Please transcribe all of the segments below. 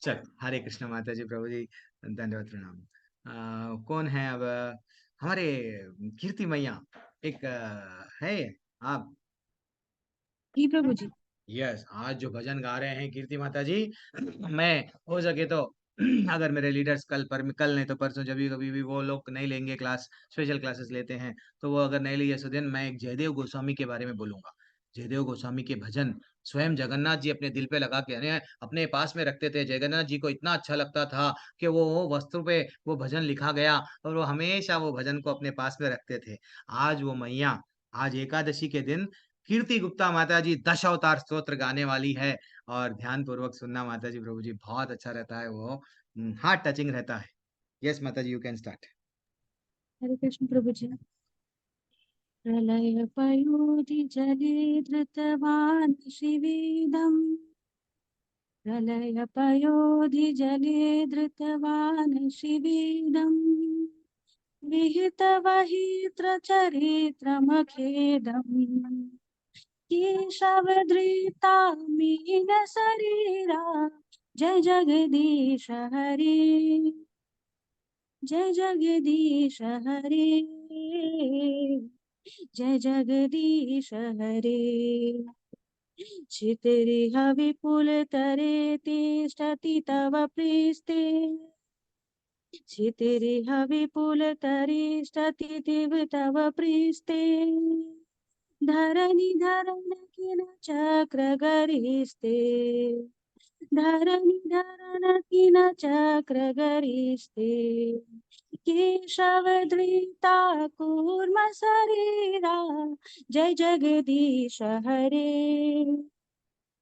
चल, हरे कृष्ण माता जी, प्रभु जी, दंडवत प्रणाम। कौन है अब? हमारे कीर्ति मैया एक है। आप? जी प्रभु जी। यस, आज जो भजन गा रहे हैं कीर्ति माता जी, मैं हो सके तो अगर मेरे लीडर्स कल नहीं तो परसों जब भी कभी भी वो लोग नहीं लेंगे क्लास, स्पेशल क्लासेस लेते हैं, तो वो अगर नहीं लिए इस दिन मैं एक जयदेव गोस्वामी के बारे में बोलूंगा। जयदेव गोस्वामी के भजन स्वयं जगन्नाथ जी अपने दिल पे लगा के यानी अपने पास में रखते थे। जगन्नाथ जी को इतना अच्छा लगता था कि वो वस्त्र पे वो भजन लिखा गया और वो हमेशा वो भजन को अपने पास में रखते थे। आज वो मैया, आज एकादशी के दिन कीर्ति गुप्ता माता जी दशावतार स्तोत्र गाने वाली है। और ध्यान पूर्वक सुनना माता जी, प्रभु जी, बहुत अच्छा रहता है वो। हार्ट टचिंग रहता है। यस माता जी, यू कैन स्टार्ट। हरे कृष्ण प्रभु जी। प्रलय पयोधि जले धृतवान् शिवेदम्। प्रलय पयोधि जले धृतवान् शिवेदम्। विहितवहित्र चरित्रमखेदम्। केशवधृता मीन शरीरा। जय जगदीश हरे। जय जगदीश हरे। जय जगदीश हरे। क्षितिरिह विपुल तरे तिष्ठति तव प्रीस्ते। क्षितिरिह विपुल तरिष्ठति तव प्रीस्ते। धरणी धरण किल चक्र गरिस्ते। धरणी धरण किल चक्र गरिस्ते। केशवधृता कूर्म शरीरा। जय जगदीश हरे।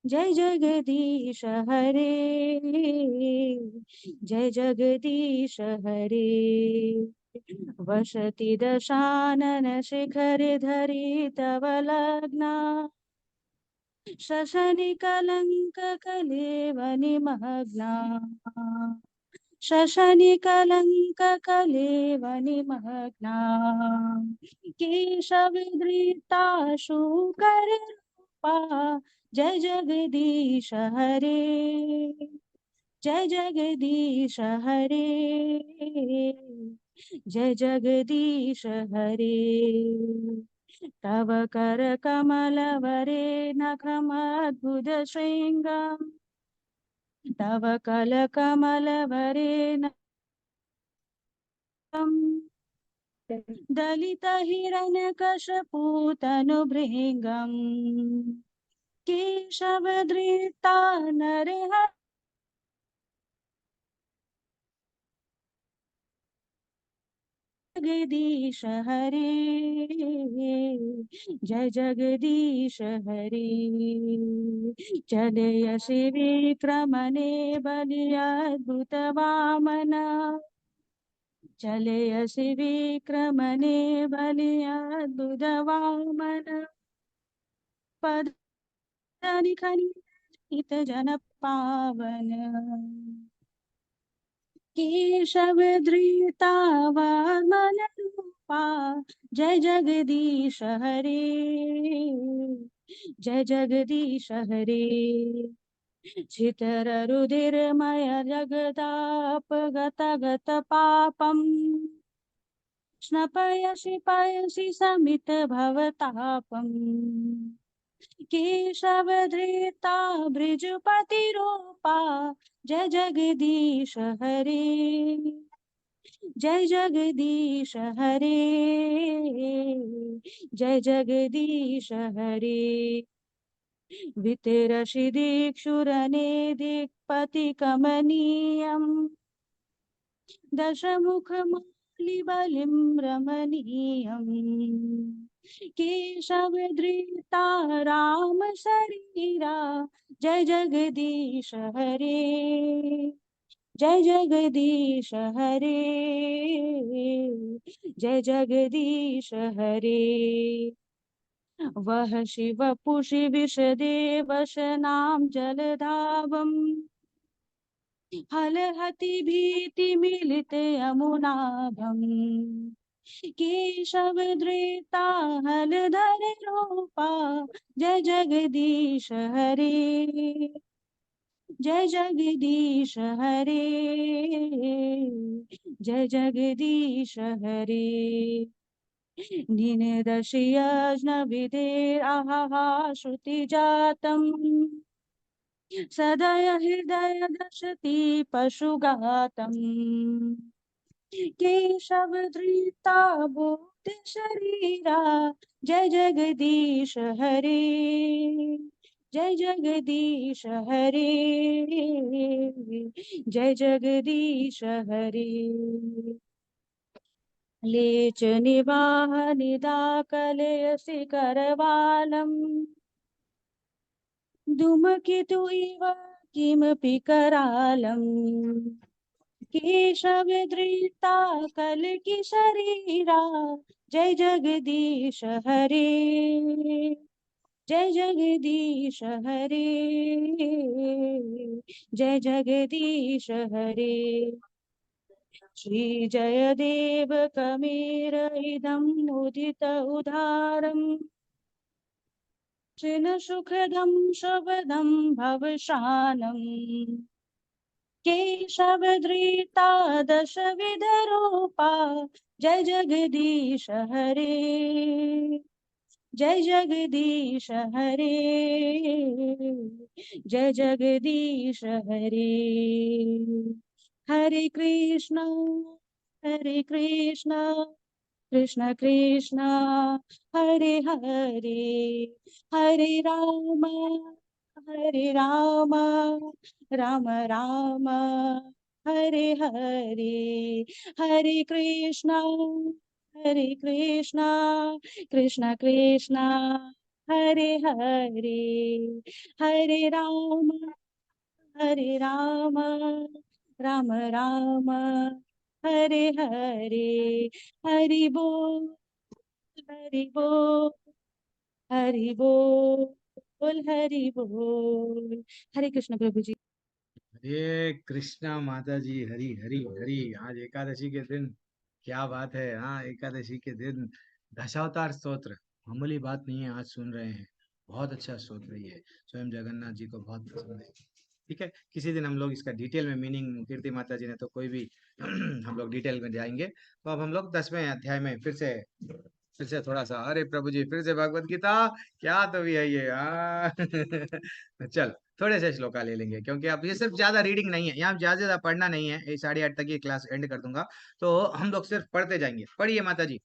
जय जगदीश हरे। जय जगदीश हरे। वसति दशानन शिखर धरि तव लग्ना। शशनि कलंक कलेवनिमग्ना। शशनि कलंक कलेवनिमग्ना। केशवधृता शूकर रूपा। जय जगदीश हरे। जय जगदीश हरे। जय जगदीश हरे। तव कर कमल वरे नखमद्भुत श्रृंगम्। तव कल कमल वरे दलित हिरण्यकशपूतनुभृङ्गम्। केशवधृता नरहरि। जगदीश हरे। जय जगदीश हरे। चलय शिविक्रमणे बलिअद्भुत वामना। चलय शिविक्रमणे बलिअद्भुत वामना। पद निखनित जन पावन। केशवधृता वामन रूपा। जय जगदीश हरे। जय जगदीश हरे। छितर रुधिरमय जगदाप गत गत पापम्। स्नपयसि पयसि समित भवतापम्। केशवधृता भृजुपति रूपा। जय जगदीश हरे। जय जगदीश हरे। जय जगदीश हरे। वितरसि दिक्षुरने दिक्पति कमनीयम्। दशमुखमालिबलिं रमणीयम्। केशवधृता राम शरीरा। जय जगदीश हरे। जय जगदीश हरे। जय जगदीश हरे। वह शिवपुषि विषदेवशनां जलधावम्। हलहति भीति मिलित यमुनाभम्। केशवधृता हलधर रूपा। जय जगदीश हरे। जय जगदीश हरे, जय जगदीश हरे। निनदशियज्ञविधेरहहा श्रुतिजातम् सदय हृदय दशति पशुगातम्। केशवधृता भूत शरीरा, जय जगदीश हरे, जय जगदीश हरे, जय जगदीश हरे। लेच निवाह निदाकलयसि करवालम् धूमकेतु इव किमपि करालम्। केशवधृता कलकी शरीरा, जय जगदीश हरे, जय जगदीश हरे, जय जगदीश हरे। श्री जयदेव कमेर इदं उदित उदारम् चिन सुखदं शबदं भवशानम्। केशवधृता दशविधरूपा, जय जगदीश हरे, जय जगदीश हरे, जय जगदीश हरे। हरे कृष्णा कृष्ण कृष्ण हरे हरे, हरे राम राम राम हरे हरे। हरे कृष्णा कृष्ण कृष्ण हरे हरे, हरे राम राम राम हरे हरे। हरि बोल, हरि बोल, हरि बोल, हरि बोल। हरे कृष्ण प्रभु जी। हरे कृष्णा माता जी, हरी हरी हरी। आज एकादशी के दिन क्या बात है। हाँ, एकादशी के दिन दशावतार स्तोत्र मामूली बात नहीं है। आज सुन रहे हैं, बहुत अच्छा स्तोत्र ये, स्वयं जगन्नाथ जी को बहुत पसंद है। ठीक है, किसी दिन हम लोग इसका डिटेल में मीनिंग, कीर्ति माता जी ने तो कोई भी हम लोग डिटेल में जाएंगे। तो अब हम लोग 10वें अध्याय में फिर से थोड़ा सा, अरे प्रभु जी, फिर से भगवत गीता, क्या तो भी है ये। चल, थोड़े से श्लोका ले लेंगे, क्योंकि अब ये सिर्फ ज्यादा रीडिंग नहीं है, यहाँ ज्यादा पढ़ना नहीं है। ये 8:30 तक ये क्लास एंड कर दूंगा, तो हम लोग सिर्फ पढ़ते जाएंगे। पढ़िए माता जी,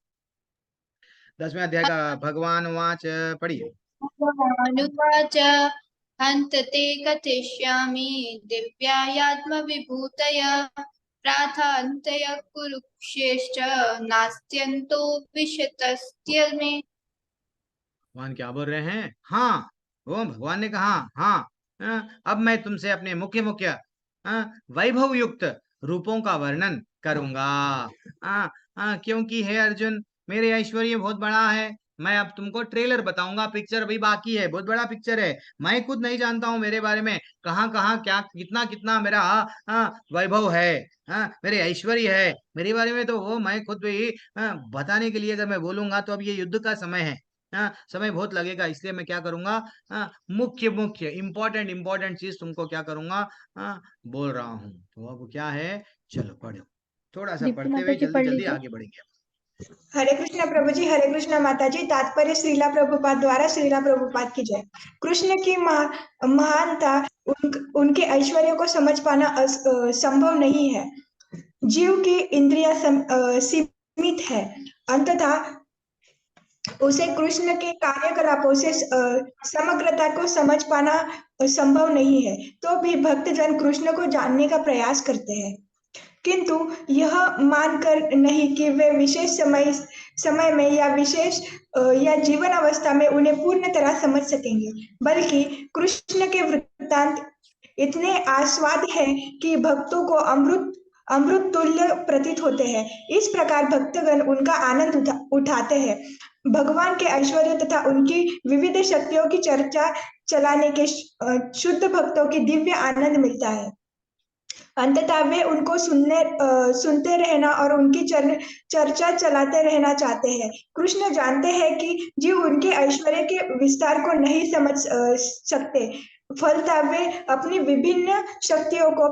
10वें अध्याय का भगवान वाच, पढ़िए। अनुवाच हन्त ते कथिष्यामि दिव्यायात्मविभूतय प्राथान्तय कुरुक्षेश्च नास्त्यन्तो विशतस्य मे। भगवान क्या बोल रहे हैं? हाँ, वो भगवान ने कहा, हाँ, अब मैं तुमसे अपने मुख्य मुख्य वैभव युक्त रूपों का वर्णन करूंगा। क्योंकि हे अर्जुन, मेरे ऐश्वर्य बहुत बड़ा है। मैं अब तुमको ट्रेलर बताऊंगा, पिक्चर अभी बाकी है, बहुत बड़ा पिक्चर है। मैं खुद नहीं जानता हूँ मेरे बारे में, कहाँ कहाँ क्या कितना कितना मेरा वैभव है, मेरे ऐश्वर्य है मेरे बारे में। तो वो मैं खुद भी बताने के लिए अगर मैं बोलूंगा तो अब ये युद्ध का समय है। समय बहुत लगेगा, इसलिए मैं क्या करूंगा, मुख्य मुख्य इंपॉर्टेंट इंपॉर्टेंट चीज तुमको क्या करूंगा, बोल रहा हूँ। तो अब क्या है, चलो पढ़ो, थोड़ा सा दीप्ति पढ़ते माता हुए जी जल्दी पढ़ जल्दी लीजिए। आगे बढ़ेंगे। हरे कृष्णा प्रभु जी, हरे कृष्णा माता जी। तात्पर्य श्रीला प्रभुपाद द्वारा। श्रीला प्रभुपाद की जय। कृष्ण की महानता, उनके ऐश्वर्य को समझ पाना संभव नहीं है। जीव की इंद्रिया सीमित है, अंततः उसे कृष्ण के कार्यकलापों से समग्रता को समझ पाना संभव नहीं है। तो भी भक्तजन कृष्ण को जानने का प्रयास करते हैं, किंतु यह मानकर नहीं कि वे विशेष समय में या विशेष या जीवन अवस्था में उन्हें पूर्ण तरह समझ सकेंगे, बल्कि कृष्ण के वृत्तांत इतने आस्वाद हैं कि भक्तों को अमृत अमृत तुल्य प्रतीत होते हैं। इस प्रकार भक्तगण उनका आनंद उठाते हैं। भगवान के ऐश्वर्य तथा उनकी विविध शक्तियों की चर्चा चलाने के शुद्ध भक्तों की दिव्य आनंद मिलता है। अंततः वे उनको सुनते रहना और उनकी चर्चा चलाते रहना चाहते हैं। कृष्ण जानते हैं कि जीव उनके ऐश्वर्य के विस्तार को नहीं समझ सकते, फलतः वे अपनी विभिन्न शक्तियों को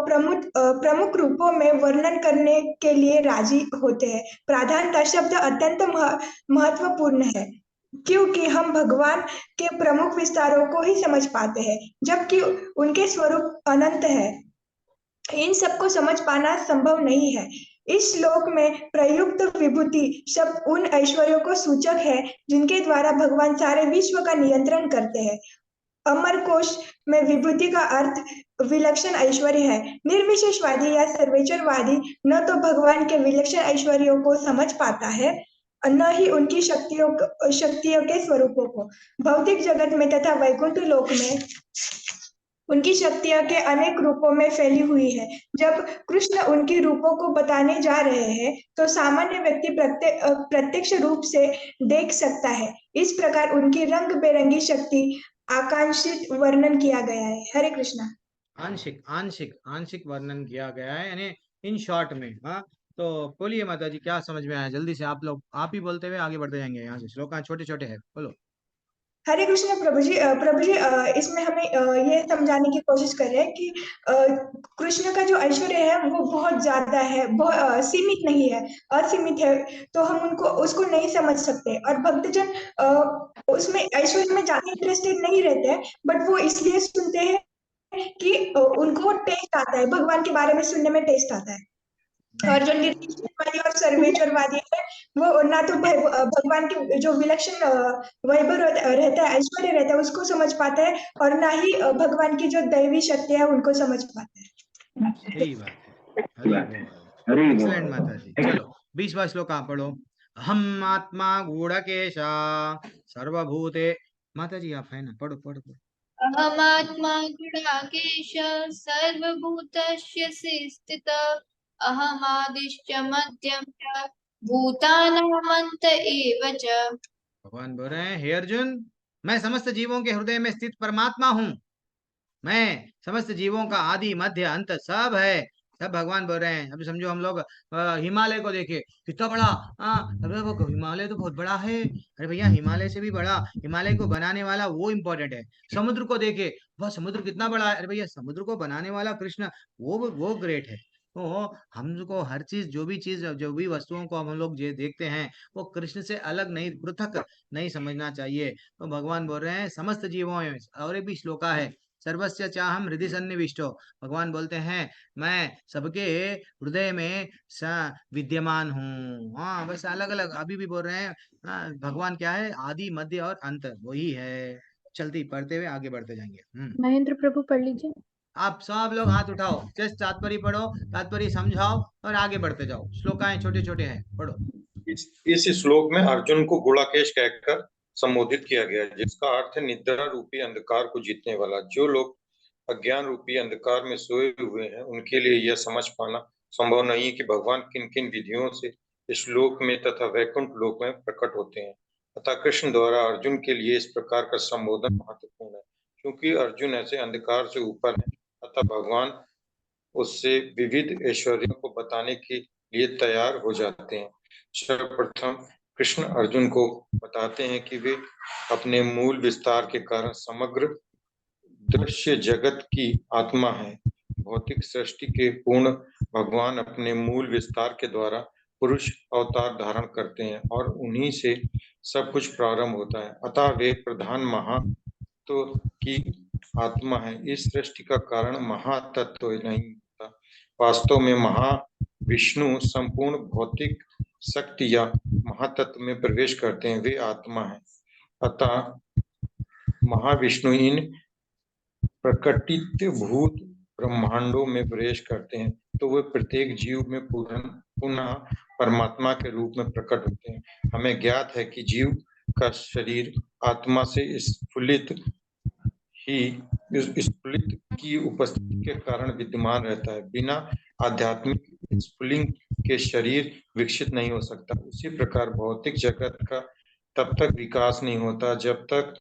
प्रमुख रूपों में वर्णन करने के लिए राजी होते हैं। प्राधानता शब्द अत्यंत महत्वपूर्ण है, क्योंकि हम भगवान के प्रमुख विस्तारों को ही समझ पाते हैं, जबकि उनके स्वरूप अनंत है। इन सबको समझ पाना संभव नहीं है। इस श्लोक में प्रयुक्त विभूति शब्द उन ऐश्वर्यों को सूचक है जिनके द्वारा भगवान सारे विश्व का नियंत्रण करते हैं। अमर कोश में विभूति का अर्थ विलक्षण ऐश्वर्य है। निर्विशेषवादी या सर्वेश्वरवादी न तो भगवान के विलक्षण ऐश्वर्यों को समझ पाता है, न ही उनकी शक्तियों के स्वरूपों को। भौतिक जगत में तथा वैकुंठ लोक में उनकी शक्तियां के अनेक रूपों में फैली हुई है। जब कृष्ण उनकी रूपों को बताने जा रहे हैं, तो सामान्य व्यक्ति प्रत्यक्ष रूप से देख सकता है। इस प्रकार उनकी रंग बेरंगी शक्ति आकांक्षित वर्णन किया गया है। हरे कृष्णा। आंशिक आंशिक आंशिक वर्णन किया गया है, यानी इन शॉर्ट में। हाँ, तो बोलिए माता जी, क्या समझ में आया? जल्दी से आप लोग, आप ही बोलते हुए आगे बढ़ते जाएंगे। यहाँ से श्लोक छोटे छोटे हैं, बोलो। हरे कृष्ण प्रभु जी। इसमें हमें ये समझाने की कोशिश कर रहे हैं कि कृष्ण का जो ऐश्वर्य है वो बहुत ज्यादा है, सीमित नहीं है, असीमित है। तो हम उसको नहीं समझ सकते। और भक्तजन उसमें ऐश्वर्य में ज्यादा इंटरेस्टेड नहीं रहते हैं, बट वो इसलिए सुनते हैं कि उनको टेस्ट आता है, भगवान के बारे में सुनने में टेस्ट आता है। और जो निर्विशेषवादी और सर्वेश्वरवादी है, वो ना तो भगवान के जो विलक्षण वैभव रहता है, ऐश्वर्य रहता है, उसको समझ पाता है, और ना ही भगवान की जो दैवी शक्ति है उनको समझ पाता है। सही बात है। हरि बोल। एक्सीलेंट माता जी। चलो 20वां श्लोक आप पढ़ो। हम आत्मा गूढ़केशा सर्वभूते। माता जी आप है ना, पढ़ो पढ़ो पढ़ो। अहमात्मा गुणाकेश सर्वभूतस्य स्थितः अहमादिश्च मध्यम च भूतानामन्त एव च। भगवान बोल रहे हैं, हे अर्जुन, मैं समस्त जीवों के हृदय में स्थित परमात्मा हूँ। मैं समस्त जीवों का आदि मध्य अंत सब है। सब भगवान बोल रहे हैं। अभी समझो हम लोग हिमालय को देखे, कितना बड़ा। अरे वो हिमालय तो बहुत बड़ा है। अरे भैया, हिमालय से भी बड़ा, हिमालय को बनाने वाला वो इम्पोर्टेंट है। समुद्र को देखे, वह समुद्र कितना बड़ा है। अरे भैया, समुद्र को बनाने वाला कृष्ण, वो ग्रेट है। तो हमको हर चीज, जो भी वस्तुओं को हम लोग ये देखते हैं, वो कृष्ण से अलग नहीं, पृथक नहीं समझना चाहिए। तो भगवान बोल रहे हैं समस्त जीवों में। और एक भी श्लोका है, सर्वस्य चाहम हृदय सन्निविष्टो। भगवान बोलते हैं मैं सबके हृदय में विद्यमान हूँ। हाँ, वैसे अलग अलग अभी भी बोल रहे हैं। भगवान क्या है? आदि मध्य और अंत वही है। चलती पढ़ते हुए आगे बढ़ते जाएंगे। महेंद्र प्रभु पढ़ लीजिए। आप सब लोग हाथ उठाओ, जस्ट तात्पर्य पढ़ो, तात्पर्य समझाओ और आगे बढ़ते जाओ। श्लोकाएं छोटे छोटे हैं, पढ़ो। इस श्लोक में अर्जुन को गुणाकेश कहकर संबोधित किया गया है, जिसका अर्थ है निद्रा रूपी अंधकार को जीतने वाला। जो लोग अज्ञान रूपी अंधकार में सोए हुए हैं, उनके लिए यह समझ पाना संभव नहीं है कि भगवान किन किन विधियों से इस लोक में तथा वैकुंठ लोक में प्रकट होते हैं। अतः कृष्ण द्वारा अर्जुन के लिए इस प्रकार का संबोधन महत्वपूर्ण है, क्योंकि अर्जुन ऐसे अंधकार से ऊपर है। अतः भगवान उससे विविध ऐश्वर्यों को बताने के लिए तैयार हो जाते हैं। सर्वप्रथम कृष्ण अर्जुन को बताते हैं कि वे अपने मूल विस्तार के कारण समग्र दृश्य जगत की आत्मा है। भौतिक सृष्टि के पूर्ण भगवान अपने मूल विस्तार के द्वारा पुरुष अवतार धारण करते हैं, और उन्हीं से सब कुछ प्रारंभ होता है। अतः वे प्रधान महातत्व की आत्मा है। इस सृष्टि का कारण महातत्व नहीं होता। वास्तव में महाविष्णु संपूर्ण भौतिक शक्ति या महातत्व में प्रवेश करते हैं, वे आत्मा है। अतः महाविष्णु इन प्रकटित भूत ब्रह्मांडों में प्रवेश करते हैं, तो वे प्रत्येक जीव में पुनः परमात्मा के रूप में प्रकट होते हैं। हमें ज्ञात है कि जीव का शरीर आत्मा से स्फुलित की उपस्थिति के कारण विद्यमान रहता है। बिना आध्यात्मिक स्फुलिंग के शरीर विकसित नहीं हो सकता। उसी प्रकार भौतिक जगत का तब तक विकास नहीं होता जब तक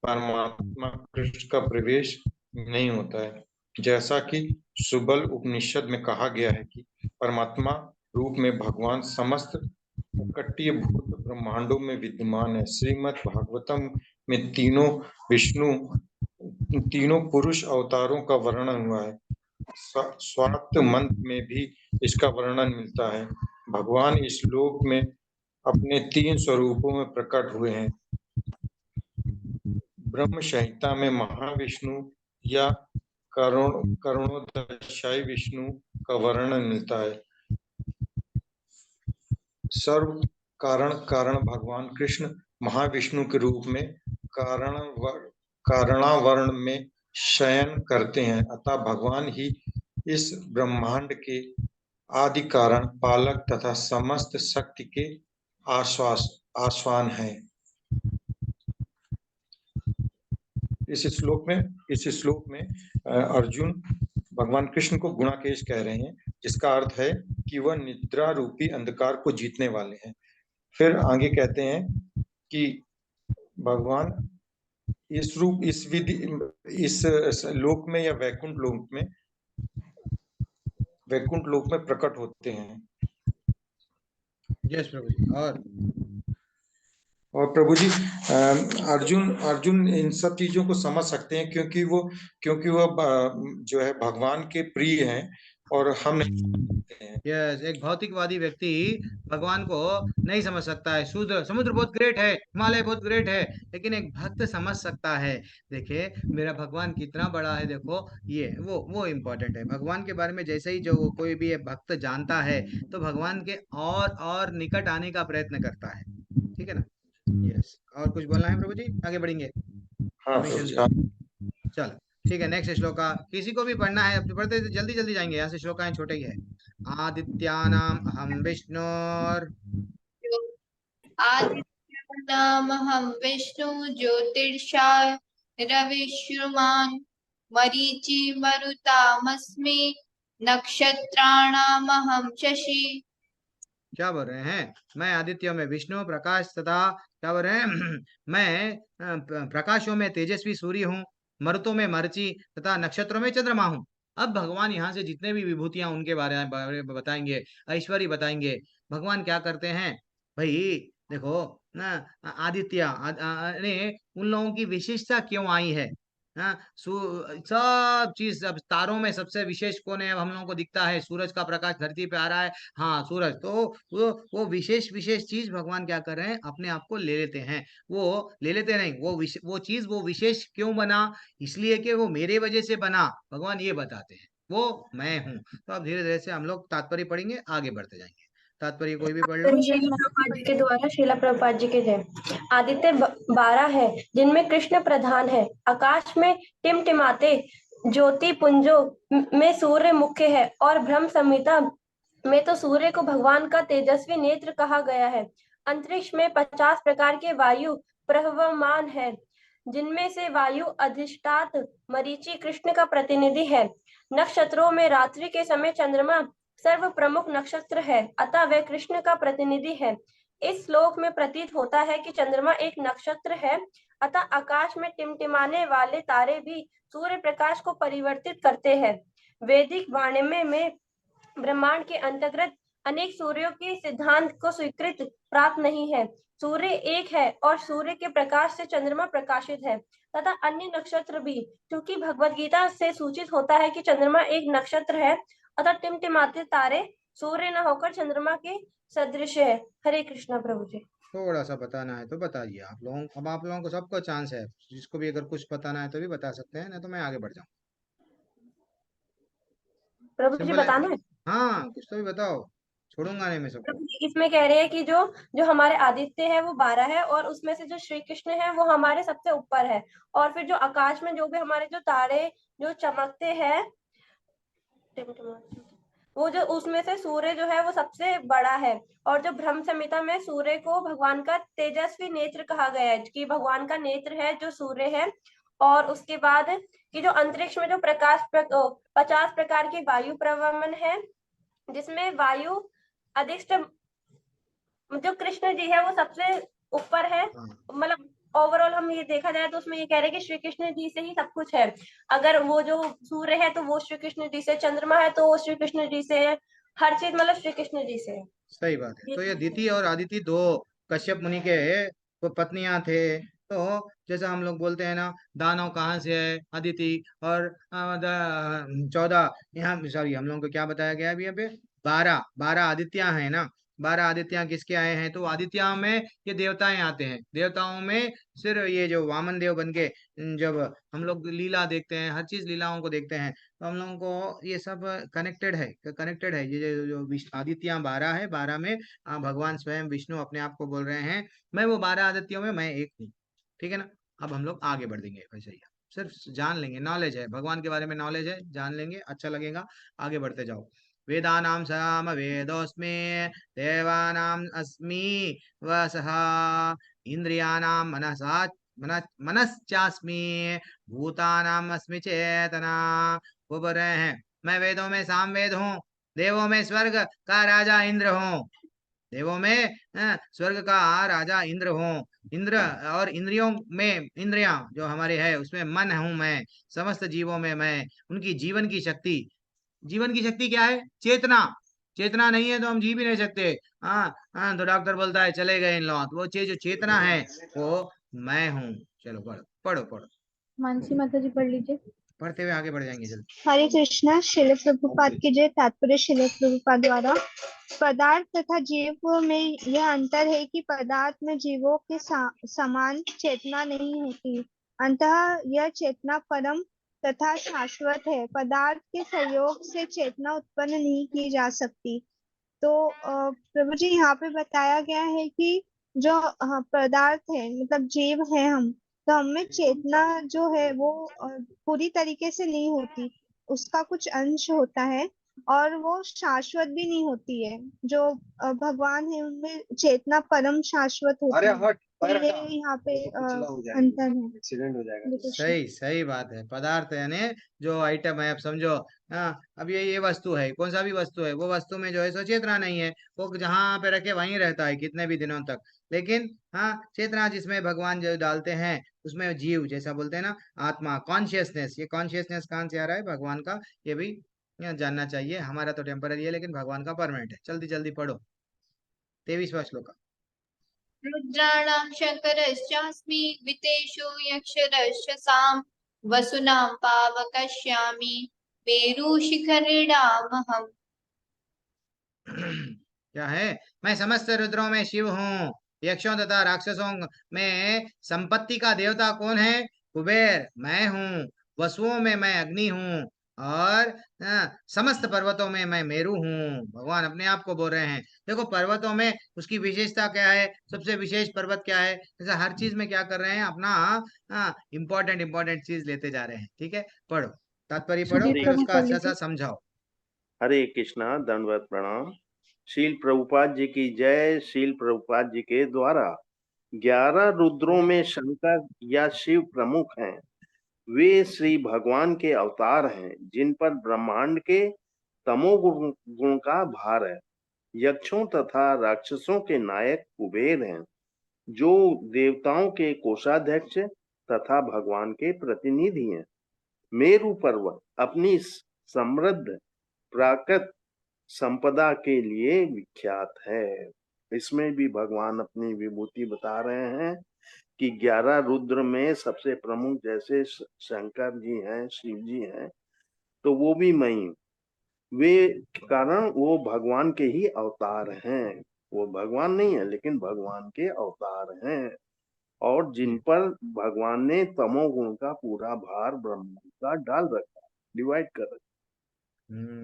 परमात्मा कृष्ण का प्रवेश नहीं होता है। जैसा कि सुबल उपनिषद में कहा गया है कि परमात्मा रूप में भगवान समस्त प्रकटीय भूत ब्रह्मांडों में विद्यमान है। श्रीमद् भागवतम में तीनों विष्णु तीनों पुरुष अवतारों का वर्णन हुआ है। स्वार्थ मंत्र में भी इसका वर्णन मिलता है। भगवान इस लोक में अपने 3 स्वरूपों में प्रकट हुए हैं। ब्रह्म संहिता में महाविष्णु या करुणोदशाई विष्णु का वर्णन मिलता है। सर्व कारण भगवान कृष्ण महाविष्णु के रूप में कारणावरण में शयन करते हैं, अतः भगवान ही इस ब्रह्मांड के आदि कारण, पालक तथा समस्त शक्ति के आश्वान हैं। इस श्लोक में अर्जुन भगवान कृष्ण को गुणाकेश कह रहे हैं, जिसका अर्थ है कि वह निद्रा रूपी अंधकार को जीतने वाले हैं। फिर आगे कहते हैं कि भगवान इस लोक में या वैकुंठ लोक में प्रकट होते हैं। यस प्रभु जी। और प्रभु जी अर्जुन इन सब चीजों को समझ सकते हैं क्योंकि वो जो है भगवान के प्रिय हैं और हम नहीं हैं। यस, एक भौतिकवादी व्यक्ति भगवान को नहीं समझ सकता है। समुद्र बहुत ग्रेट है, हिमालय बहुत ग्रेट है, लेकिन एक भक्त समझ सकता है। देखिए मेरा भगवान कितना बड़ा है, देखो ये वो इम्पोर्टेंट है। भगवान के बारे में जैसे ही जो कोई भी भक्त जानता है तो भगवान के और निकट आने का प्रयत्न करता है। ठीक है ना? यस। और कुछ बोलना है प्रभु जी? आगे बढ़ेंगे। हाँ चलो ठीक है, नेक्स्ट श्लोक का किसी को भी पढ़ना है, पढ़ते जल्दी जल्दी जाएंगे, यहाँ से श्लोक छोटे ही है। आदित्यानाम अहम विष्णुर आदित्यानामहं विष्णु ज्योतिषाय रविष्युमान् मरीचि मरुतामस्मि नक्षत्राणामहं शशि। क्या बोल रहे हैं? मैं आदित्यों में विष्णु प्रकाश तथा क्या बोल रहे हैं मैं प्रकाशों में तेजस्वी सूर्य हूँ, मरुतों में मरची तथा नक्षत्रों में चंद्रमा हूँ। अब भगवान यहाँ से जितने भी विभूतियां उनके बारे में बताएंगे, ऐश्वर्य बताएंगे। भगवान क्या करते हैं भाई? देखो ना, आदित्य ने उन लोगों की विशेषता क्यों आई है? हाँ, सब चीज, अब तारों में सबसे विशेष कौन है? अब हम लोगों को दिखता है सूरज का प्रकाश धरती पे आ रहा है। हाँ सूरज, तो वो विशेष विशेष चीज भगवान क्या कर रहे हैं? अपने आप को ले लेते हैं। वो ले लेते नहीं, वो चीज वो विशेष क्यों बना? इसलिए कि वो मेरे वजह से बना, भगवान ये बताते हैं। वो मैं हूँ। तो अब धीरे धीरे से हम लोग तात्पर्य पढ़ेंगे, आगे बढ़ते जाएंगे। तात्पर्य कोई भी पढ़ लो। श्रीला प्रभुपाद जी के द्वारा श्रीला प्रभुपाद जी के जय। आदित्य 12 है, जिनमें कृष्ण प्रधान है। आकाश में टिमटिमाते ज्योति पुंजों में सूर्य मुख्य है, और ब्रह्म संहिता में तो सूर्य को भगवान का तेजस्वी नेत्र कहा गया है। अंतरिक्ष में 50 प्रकार के वायु प्रवहमान है, जिनमें से वायु अधिष्ठात मरीचि कृष्ण का प्रतिनिधि है। नक्षत्रों में रात्रि के समय चंद्रमा सर्व प्रमुख नक्षत्र है, अतः वह कृष्ण का प्रतिनिधि है। इस श्लोक में प्रतीत होता है कि चंद्रमा एक नक्षत्र है, अतः आकाश में टिमटिमाने वाले तारे भी सूर्य प्रकाश को परिवर्तित करते हैं। वैदिक वाणिज्य में ब्रह्मांड के अंतर्गत अनेक सूर्यों के सिद्धांत को स्वीकृत प्राप्त नहीं है। सूर्य एक है और सूर्य के प्रकाश से चंद्रमा प्रकाशित है तथा अन्य नक्षत्र भी, क्योंकि भगवद गीता से सूचित होता है कि चंद्रमा एक नक्षत्र है, अतः टिमटिमाते तारे सूर्य न होकर चंद्रमा के सदृश है। हरे कृष्णा प्रभु जी। थोड़ा सा बताना है तो बताइए आप लोगों। अब आप लोगों को सबको चांस है, जिसको भी अगर कुछ बताना है तो भी बता सकते हैं, नहीं तो मैं आगे बढ़ जाऊँ। प्रभु जी सिंपल है। बताना है। हाँ कुछ तो भी बताओ, छोड़ूंगा नहीं मैं सबको। प्रभु जी इसमें कह रहे हैं कि जो हमारे आदित्य है वो 12 है, और उसमें से जो श्री कृष्ण है वो हमारे सबसे ऊपर है, और फिर जो आकाश में जो भी हमारे जो तारे जो चमकते हैं, वो जो उसमें से सूर्य जो है वो सबसे बड़ा है। और जो ब्रह्म संहिता में सूर्य को भगवान का तेजस्वी नेत्र कहा गया है, कि भगवान का नेत्र है जो सूर्य है। और उसके बाद कि जो अंतरिक्ष में जो 50 प्रकार की वायु प्रवमन है, जिसमें वायु अधिष्ठ जो कृष्ण जी है वो सबसे ऊपर है। मतलब ओवरऑल हम ये देखा जाए तो उसमें ये कह रहे हैं कि श्री कृष्ण जी से ही सब कुछ है। अगर वो जो सूर्य है तो वो श्री कृष्ण जी से, चंद्रमा है तो वो श्री कृष्ण जी से है, हर चीज मतलब श्री कृष्ण जी से है। सही बात है। तो ये दिति और आदिति दो कश्यप मुनि के वो पत्नियां थे, तो जैसा हम लोग बोलते हैं ना, दानव कहाँ से है, अदिति, और 14, यहाँ सॉरी हम लोगों को क्या बताया गया अभी यहाँ पे, 12 आदित्य हैं ना। 12 आदित्य किसके आए हैं, तो आदित्य में ये देवताएं आते हैं। देवताओं में सिर्फ ये जो वामन देव बन के, जब हम लोग लीला देखते हैं, हर चीज लीलाओं को देखते हैं, तो हम लोगों को ये सब कनेक्टेड है। ये जो आदित्य 12 है, 12 में भगवान स्वयं विष्णु अपने आप को बोल रहे हैं, मैं वो 12 आदित्यों में मैं एक हूँ। ठीक है ना। अब हम लोग आगे बढ़ देंगे वैसे ही, सिर्फ जान लेंगे, नॉलेज है भगवान के बारे में, नॉलेज है, जान लेंगे, अच्छा लगेगा। आगे बढ़ते जाओ। वेदानां साम वेदोऽस्मि, देवानाम् अस्मि वसः, इंद्रियाणां मनश्चास्मि, भूतानाम् अस्मि चेतना। वो बोल रहे हैं, मैं वेदों में सामवेद हूँ, देवों में स्वर्ग का राजा इंद्र हूँ। देवों में स्वर्ग का राजा इंद्र हूँ। इंद्र और इंद्रियों में, इंद्रियां जो हमारे है उसमें मन हूं मैं। समस्त जीवों में मैं, उनकी जीवन की शक्ति, जीवन की शक्ति क्या है, चेतना। चेतना नहीं है तो हम जी भी नहीं सकते। हाँ हाँ, तो डॉक्टर बोलता है चले गए इन लौट, वो चीज जो चेतना है वो मैं हूँ। चलो पढ़ो पढ़ो पढ़ो, मानसी माता जी पढ़ लीजिए। पढ़ते हुए आगे बढ़ जाएंगे जल्दी। हरे कृष्णा। श्रील प्रभुपाद की जय। तात्पर्य श्रील प्रभुपाद द्वारा। पदार्थ तथा जीव में यह अंतर है कि पदार्थ में जीवों के समान चेतना नहीं होती, अतः यह चेतना परम तथा शाश्वत है। पदार्थ के सहयोग से चेतना उत्पन्न नहीं की जा सकती। तो प्रभु जी यहाँ पे बताया गया है कि जो पदार्थ है मतलब जीव है हम, तो हमें चेतना जो है वो पूरी तरीके से नहीं होती, उसका कुछ अंश होता है और वो शाश्वत भी नहीं होती है। जो भगवान है उनमें चेतना परम शाश्वत होती है। तो ये यहाँ पे अंतर है। एक्सीडेंट हो जाएगा। सही सही बात है। पदार्थ यानी जो आइटम है, अब समझो। हाँ, अब ये वस्तु है, कौन सा भी वस्तु है, वो वस्तु में जो है सो चेतना नहीं है, वो जहाँ पे रखे वहीं रहता है कितने भी दिनों तक। लेकिन हाँ, चेतना जिसमें भगवान जो डालते हैं उसमें जीव, जैसा बोलते हैं ना, आत्मा, कॉन्शियसनेस। ये कॉन्शियसनेस कहाँ से आ रहा है, भगवान का, ये भी जानना चाहिए। हमारा तो टेम्पररी है लेकिन भगवान का परमानेंट है। जल्दी जल्दी पढ़ो 23वां श्लोक। रुद्राणां शङ्करश्चास्मि, वितेषु यक्षरश्च साम्, वसुनां पावकश्यामि, मेरुशिखरिणामहम्। क्या है, मैं समस्त रुद्रों में शिव हूँ, यक्षों तथा राक्षसों में संपत्ति का देवता कौन है, कुबेर मैं हूँ। वसुओं में मैं अग्नि हूँ, और समस्त पर्वतों में मैं मेरु हूँ। भगवान अपने आप को बोल रहे हैं। देखो पर्वतों में उसकी विशेषता क्या है, सबसे विशेष पर्वत क्या है, जैसे हर चीज में क्या कर रहे हैं, अपना इम्पोर्टेंट इम्पोर्टेंट चीज लेते जा रहे हैं। ठीक है, पढ़ो तात्पर्य पढ़ो, सुदीप फिर प्रभु उसका पढ़ अच्छा सा लीजिए। समझाओ। हरे कृष्णा। दंडवत प्रणाम। शील प्रभुपाद जी की जय। शील प्रभुपाद जी के द्वारा 11 रुद्रों में शंकर या शिव प्रमुख हैं। वे श्री भगवान के अवतार हैं जिन पर ब्रह्मांड के तमोगुण का भार है। यक्षों तथा राक्षसों के नायक कुबेर हैं, जो देवताओं के कोषाध्यक्ष तथा भगवान के प्रतिनिधि हैं। मेरु पर्वत अपनी समृद्ध प्राकृत संपदा के लिए विख्यात है। इसमें भी भगवान अपनी विभूति बता रहे हैं कि 11 रुद्र में सबसे प्रमुख जैसे शंकर जी हैं, शिव जी हैं, तो वो भी मैं हूं। वे कारण वो भगवान के ही अवतार हैं। वो भगवान नहीं है लेकिन भगवान के अवतार हैं, और जिन पर भगवान ने तमोगुण का पूरा भार ब्रह्म का डाल रखा, डिवाइड कर रखा।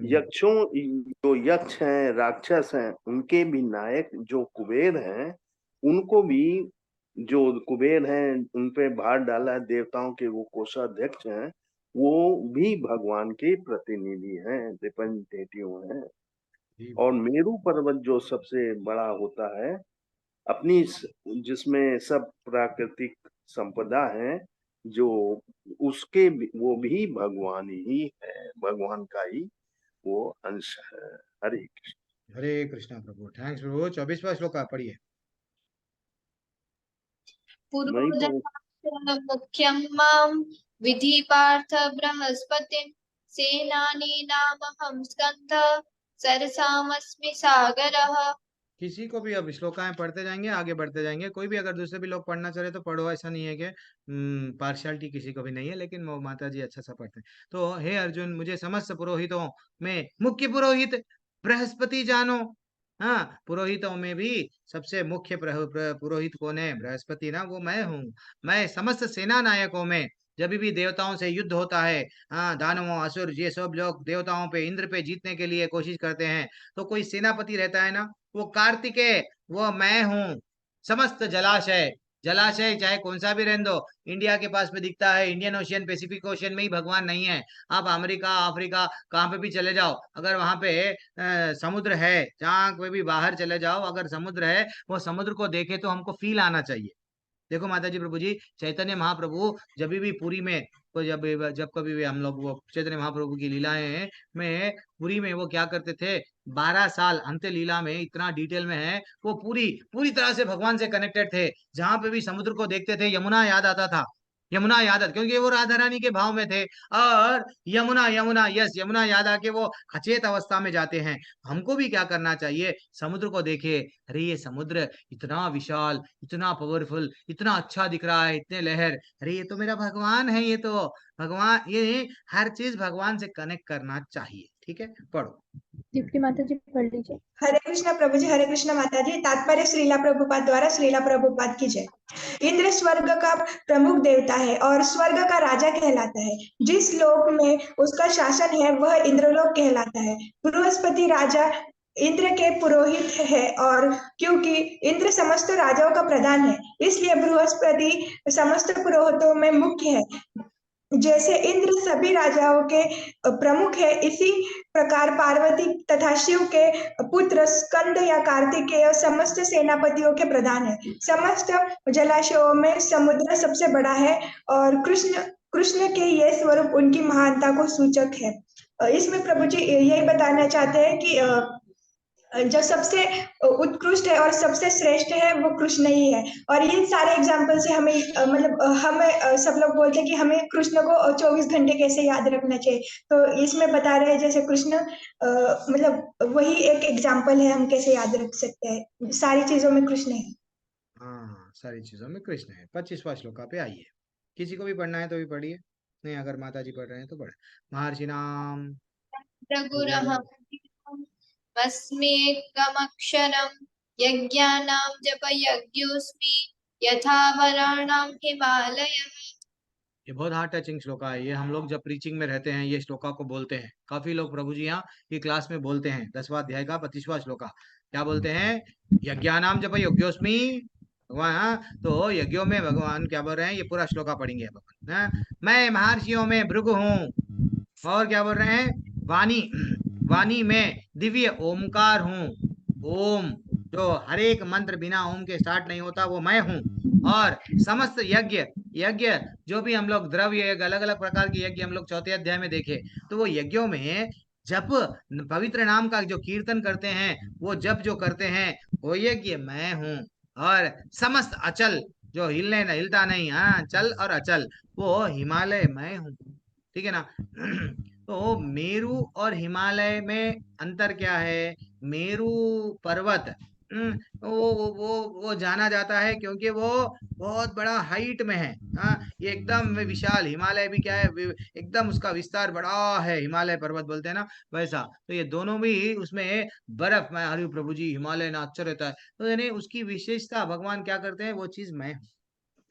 यक्षों, जो यक्ष हैं, राक्षस हैं, उनके भी नायक जो कुबेर हैं, उनको भी जो कुबेर हैं उन पे भार डाला है, देवताओं के वो कोषाध्यक्ष हैं, वो भी भगवान के प्रतिनिधि हैं, रिप्रेजेंटेटिव हैं। और मेरु पर्वत जो सबसे बड़ा होता है, अपनी जिसमें सब प्राकृतिक संपदा है, जो उसके वो भी भगवान ही है, भगवान का ही वो अंश है। हरे कृष्ण। हरे कृष्णा प्रभु। थैंक्स प्रभु। 24वां श्लोक आप पढ़िए। मुख्यं मां विधि पार्थ बृहस्पतिं, सेनानीनामहं स्कन्धः, सरसामस्मि सागरः, किसी को भी अब श्लोकाएं पढ़ते जाएंगे, आगे बढ़ते जाएंगे। कोई भी अगर दूसरे भी लोग पढ़ना चाहे तो पढ़ो, ऐसा नहीं है कि पार्शियलिटी किसी को भी नहीं है, लेकिन वो माता जी अच्छा सा पढ़ते हैं। तो हे अर्जुन, मुझे समस्त पुरोहितों में मुख्य पुरोहित बृहस्पति जानो। हाँ, पुरोहितों में भी सबसे मुख्य पुरोहित कौन है? बृहस्पति ना, वो मैं हूँ। मैं समस्त सेना नायकों में, जब भी देवताओं से युद्ध होता है, हाँ, दानवों असुर ये सब लोग देवताओं पे, इंद्र पे जीतने के लिए कोशिश करते हैं, तो कोई सेनापति रहता है ना, वो कार्तिकेय, वो मैं हूँ। समस्त जलाशय, जलाशय चाहे कौन सा भी रहने दो, इंडिया के पास में दिखता है, इंडियन ओशियन, पैसिफिक ओशियन में ही भगवान नहीं है। आप अमेरिका, अफ्रीका, कहाँ पे भी चले जाओ, अगर वहां पे समुद्र है, जहाँ कोई भी बाहर चले जाओ, अगर समुद्र है, वो समुद्र को देखे तो हमको फील आना चाहिए। देखो माता जी, प्रभु जी चैतन्य महाप्रभु जब भी पुरी में, तो जब जब कभी भी हम लोग वो चैतन्य महाप्रभु की लीलाएं में पुरी में वो क्या करते थे, 12 साल अंत्य लीला में इतना डिटेल में है, वो पूरी पूरी तरह से भगवान से कनेक्टेड थे। जहां पे भी समुद्र को देखते थे, यमुना याद आता था, यमुना याद आता, क्योंकि वो राधा रानी के भाव में थे। और यमुना, यमुना, यस, यमुना याद आके वो अचेत अवस्था में जाते हैं। हमको भी क्या करना चाहिए? समुद्र को देखे, अरे ये समुद्र इतना विशाल, इतना पावरफुल, इतना अच्छा दिख रहा है, इतने लहर, अरे ये तो मेरा भगवान है, ये तो भगवान, ये हर चीज भगवान से कनेक्ट करना चाहिए। ठीक है, पढ़ो। दीप्ति माता जी पढ़ लीजिए। हरे कृष्णा प्रभु जी, हरे कृष्णा माता जी। तात्पर्य श्रीला प्रभुपाद द्वारा, श्रीला प्रभुपाद की जय। इंद्र स्वर्ग का प्रमुख देवता है और स्वर्ग का राजा कहलाता है। जिस लोक में उसका शासन है वह इंद्रलोक कहलाता है। बृहस्पति राजा इंद्र के पुरोहित है, और क्योंकि इंद्र समस्त राजाओं का प्रधान है, इसलिए बृहस्पति समस्त पुरोहितों में मुख्य है। जैसे इंद्र सभी राजाओं के प्रमुख है, इसी प्रकार पार्वती तथा शिव के पुत्र स्कंद या कार्तिकेय समस्त सेनापतियों के प्रधान है। समस्त जलाशयों में समुद्र सबसे बड़ा है, और कृष्ण के ये स्वरूप उनकी महानता को सूचक है। इसमें प्रभु जी यही बताना चाहते हैं कि जो सबसे उत्कृष्ट है और सबसे श्रेष्ठ है वो कृष्ण ही है। और इन सारे एग्जाम्पल से हमें मतलब हमें सब लोग बोलते हैं कि हमें कृष्ण को 24 घंटे कैसे याद रखना चाहिए। तो इसमें बता रहे हैं जैसे कृष्ण मतलब वही एक एग्जाम्पल है, हम कैसे याद रख सकते हैं। सारी चीजों में कृष्ण है। हाँ, सारी चीजों में कृष्ण है। 25वां श्लोका पे आइए। किसी को भी पढ़ना है तो भी पढ़िए, नहीं अगर माता जी पढ़ रहे हैं तो पढ़े। महर्षि नाम रघुरहमस्म्येकमक्षरं यज्ञानां जपयज्ञोऽस्मि यथा वराणां हिमालयः। ये बहुत हार्ट टचिंग श्लोका है। ये हम लोग जब प्रीचिंग में रहते हैं ये श्लोका को बोलते हैं। काफी लोग प्रभु जी यहाँ ये क्लास में बोलते हैं। 10वां अध्याय का 25वां श्लोका क्या बोलते हैं? यज्ञानाम जप यज्ञोस्मि भगवान। हाँ, तो यज्ञों में भगवान क्या बोल रहे हैं? ये पूरा श्लोका पढ़ेंगे भगवान। हाँ, मैं महर्षियों में भृगु हूँ। और क्या बोल रहे हैं? वाणी, वाणी में दिव्य ओमकार हूँ। ओम, जो हर एक मंत्र बिना ओम के स्टार्ट नहीं होता, वो मैं हूँ। और समस्त यज्ञ, यज्ञ जो भी हम लोग द्रव्य यज्ञ, अलग अलग प्रकार के यज्ञ हम लोग 4थे अध्याय में देखे, तो वो यज्ञों में जप, पवित्र नाम का जो कीर्तन करते हैं, वो जप जो करते हैं, वो यज्ञ मैं हूँ। और समस्त अचल, जो हिलने न हिलता नहीं, हाँ, चल और अचल, वो हिमालय मैं हूँ। ठीक है ना? तो मेरू और हिमालय में अंतर क्या है? मेरू पर्वत, वो जाना जाता है क्योंकि वो बहुत बड़ा हाइट में है। हाँ, ये एकदम विशाल। हिमालय भी क्या है? एकदम उसका विस्तार बड़ा है, हिमालय पर्वत बोलते हैं ना, वैसा। तो ये दोनों भी उसमें बर्फ में, हरि प्रभु जी हिमालय ना अच्छा रहता है, तो यानी उसकी विशेषता भगवान क्या करते हैं, वो चीज मैं हूँ।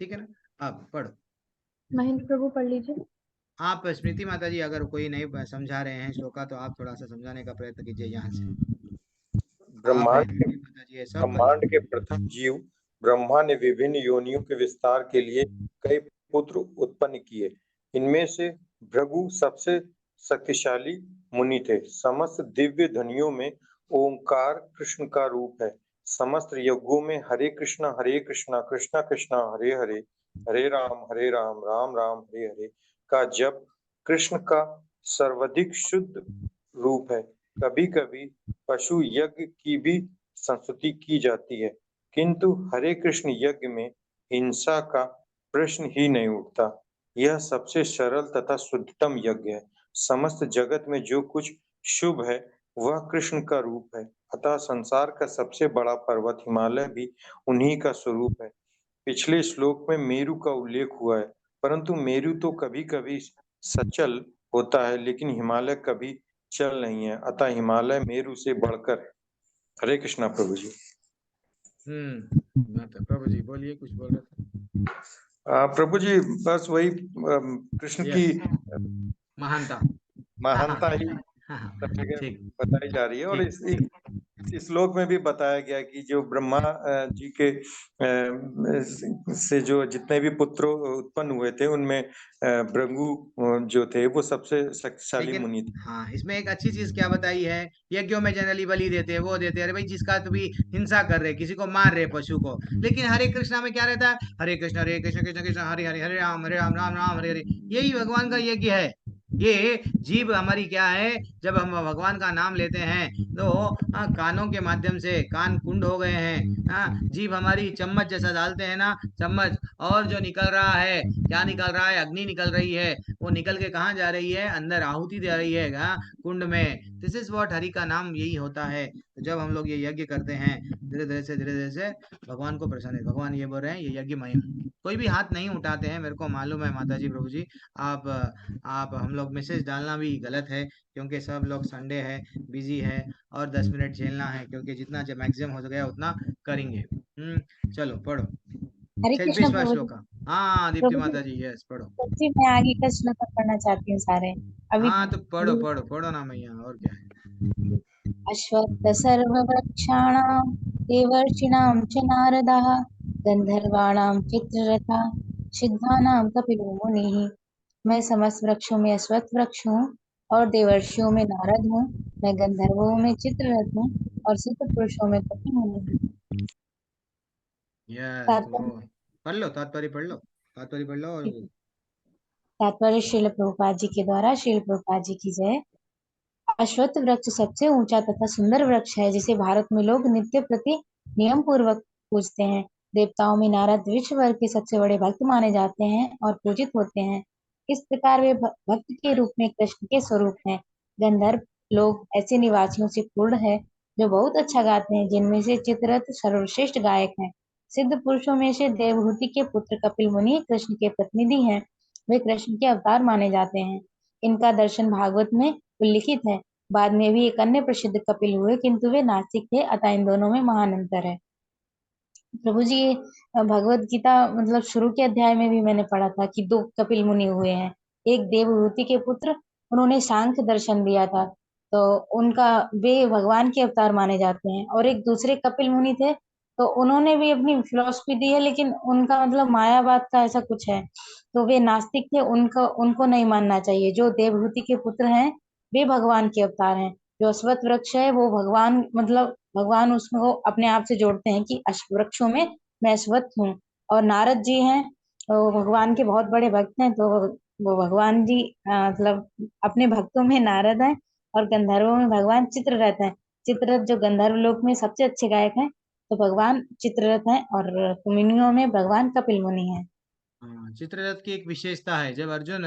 ठीक है ना? अब पढ़ो। महेंद्र प्रभु पढ़ लीजिए। आप स्मृति माता जी अगर कोई नहीं समझा रहे हैं श्लोका, तो आप थोड़ा सा समझाने का प्रयत्न कीजिए यहाँ से। ब्रह्मांड के माता जी सब ब्रह्मांड के प्रथम जीव ब्रह्मा ने विभिन्न योनियों के विस्तार के लिए कई पुत्र उत्पन्न किए। इनमें से भृगु सबसे शक्तिशाली मुनि थे। समस्त दिव्य ध्वनियों में ओंकार कृष्ण का रूप है। समस्त यज्ञों में हरे कृष्णा कृष्णा कृष्णा हरे हरे, हरे राम राम राम हरे हरे का जप कृष्ण का सर्वाधिक शुद्ध रूप है। कभी कभी पशु यज्ञ की भी संस्तुति की जाती है, किंतु हरे कृष्ण यज्ञ में हिंसा का प्रश्न ही नहीं उठता। यह सबसे सरल तथा शुद्धतम यज्ञ है। समस्त जगत में जो कुछ शुभ है वह कृष्ण का रूप है, अतः संसार का सबसे बड़ा पर्वत हिमालय भी उन्हीं का स्वरूप है। पिछले श्लोक में मेरु का उल्लेख हुआ है, परंतु मेरु तो कभी-कभी सचल होता है, लेकिन हिमालय कभी चल नहीं है। अतः हिमालय मेरु से बढ़कर है। हरे कृष्णा प्रभु जी। प्रभु जी बोलिए, कुछ बोल रहे थे। प्रभु जी बस वही कृष्ण की महानता ही सब जगह ठीक। बताई जा रही है। और ठीक, इस श्लोक में भी बताया गया कि जो ब्रह्मा जी के से जो जितने भी पुत्र उत्पन्न हुए थे, उनमें भृगु जो थे वो सबसे शक्तिशाली लेकिन मुनि थे। हाँ, इसमें एक अच्छी चीज क्या बताई है, यज्ञों में जनरली बलि देते हैं, वो देते हैं, अरे भाई जिसका तो भी हिंसा कर रहे, किसी को मार रहे पशु को। लेकिन हरे कृष्णा में क्या रहता है, हरे कृष्ण कृष्ण कृष्ण हरे हरे, हरे राम राम राम हरे हरे। यही भगवान का यज्ञ है। ये जीभ हमारी क्या है, जब हम भगवान का नाम लेते हैं तो कानों के माध्यम से कान कुंड हो गए हैं। जीभ हमारी चम्मच जैसा डालते हैं ना, चम्मच, और जो निकल रहा है, क्या निकल रहा है, अग्नि निकल रही है। वो निकल के कहाँ जा रही है, अंदर आहुति दे रही है, कुंड में। दिस इज व्हाट हरि का नाम यही होता है। तो जब हम लोग ये यज्ञ करते हैं, धीरे धीरे से भगवान को प्रसन्न है। भगवान ये बोल रहे हैं, ये यज्ञ महिम। कोई भी हाथ नहीं उठाते हैं, मेरे को मालूम है माता जी, प्रभु जी। आप हम लोग मैसेज डालना भी गलत है, क्योंकि सब लोग संडे है, बिजी है, और 10 मिनट झेलना है, क्योंकि जितना जब मैक्सिमम हो गया उतना करेंगे। चलो पढ़ो हरे कृष्ण 26वां प्रभु जी। श्लोक। हाँ दीप्ति प्रभु जी, माता जी, यस पढ़ो। सच्ची मैं आगे का श्लोक पढ़ना चाहती हूँ सारे। अभी हाँ तो पढ़ो ना मैया, और क्या है। अश्वत्थ सर्ववृक्षाणां देवर्षिणां च नारदः गंधर्वाणां चित्ररथा सिद्धानां कपिलो मुनिः। मैं समस्त वृक्षों में अश्वत्थ वृक्ष हूँ और देवर्षियों में नारद हूँ। मैं गंधर्वों में चित्ररथ हूँ और सिद्ध पुरुषों में कपिल मुनि हूँ। यस तो वो पढ़ लो, तात्पर्य पढ़ लो, तात्पर्य पढ़ लो। और तात्पर्य श्रील प्रभुपाद जी के द्वारा। श्रील प्रभुपाद जी की जय। अश्वत्थ वृक्ष सबसे ऊंचा तथा सुंदर वृक्ष है, जिसे भारत में लोग नित्य प्रति नियम पूर्वक पूजते हैं। देवताओं में नारद विश्व भर के सबसे बड़े भक्त माने जाते हैं और पूजित होते हैं। इस प्रकार वे भक्त के रूप में कृष्ण के स्वरूप हैं। गंधर्व लोग ऐसे निवासियों से पूर्ण है जो बहुत अच्छा गाते हैं, जिनमें से चित्ररथ सर्वश्रेष्ठ गायक हैं। सिद्ध पुरुषों में से देवहूति के पुत्र कपिल मुनि कृष्ण के प्रतिनिधि हैं। वे कृष्ण के अवतार माने जाते हैं। इनका दर्शन भागवत में उल्लिखित है। बाद में भी एक अन्य प्रसिद्ध कपिल हुए, किंतु वे नास्तिक थे, अतः इन दोनों में महान अंतर है। प्रभु जी, भगवत गीता मतलब शुरू के अध्याय में भी मैंने पढ़ा था कि 2 कपिल मुनि हुए हैं। एक देवहूति के पुत्र, उन्होंने सांख्य दर्शन दिया था, तो उनका वे भगवान के अवतार माने जाते हैं। और एक दूसरे कपिल मुनि थे, तो उन्होंने भी अपनी फिलॉसफी दी है, लेकिन उनका मतलब मायावाद का ऐसा कुछ है, तो वे नास्तिक थे, उनको नहीं मानना चाहिए। जो देवहूति के पुत्र हैं वे भगवान के अवतार हैं। जो अश्वत्थ वृक्ष है वो भगवान मतलब भगवान उसको अपने आप से जोड़ते हैं कि वृक्षों में मैं अश्वत्थ हूँ। और नारद जी हैं, वो भगवान के बहुत बड़े भक्त हैं, तो वो भगवान जी मतलब अपने भक्तों में नारद हैं। और गंधर्वों में भगवान चित्ररथ हैं। चित्ररथ जो गंधर्व लोक में सबसे अच्छे गायक हैं, तो भगवान चित्ररथ हैं। और मुनियों में भगवान कपिल मुनि हैं। चित्ररथ की एक विशेषता है, जब अर्जुन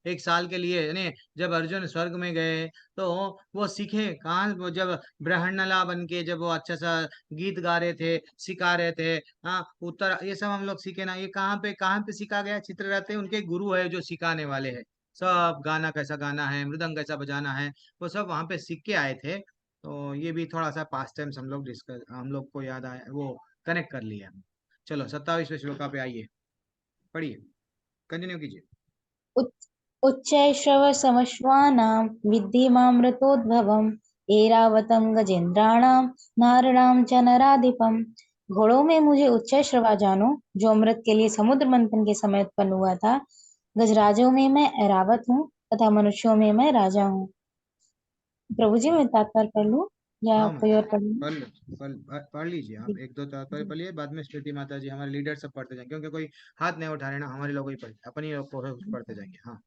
1 साल के लिए, यानी जब अर्जुन स्वर्ग में गए, तो वो सीखे कहाँ, वो जब ब्रहणला बन के जब वो अच्छा सा गीत गा रहे थे, सिखा रहे थे। उत्तर ये सब हम लोग सीखे ना, ये कहाँ पे सीखा गया, चित्ररथ है, उनके गुरु है जो सिखाने वाले हैं। सब गाना कैसा गाना है, मृदंग कैसा बजाना है, वो सब वहां पे सीख के आए थे। तो ये भी थोड़ा सा पास्ट टाइम्स हम लोग को याद आया, वो कनेक्ट कर लिया। चलो 27वें श्लोका पे आइए, पढ़िए, कंटिन्यू कीजिए। उच्चैश्रवसमश्वानां विद्धि मामृतोद्भवम् ऐरावतं गजेन्द्राणां नारणां च नराधिपम्। घोड़ों में मुझे उच्चैश्रवा जानो, जो अमृत के लिए समुद्र मंथन के समय उत्पन्न हुआ था। गजराजों में मैं ऐरावत हूँ तथा मनुष्यों में मैं राजा हूँ। प्रभु जी, मैं तात्पर्य पढ़ लूं या हाँ कोई और पढ़ लूं? पढ़ लीजिए आप, 1-2 तात्पर्य पढ़िए, बाद में स्मृति माता जी हमारे लीडर सब पढ़ते जाएंगे, क्योंकि कोई हाथ नहीं उठा रहे ना, हमारे लोग ही अपनी लोग को पढ़ते जाएंगे। हाँ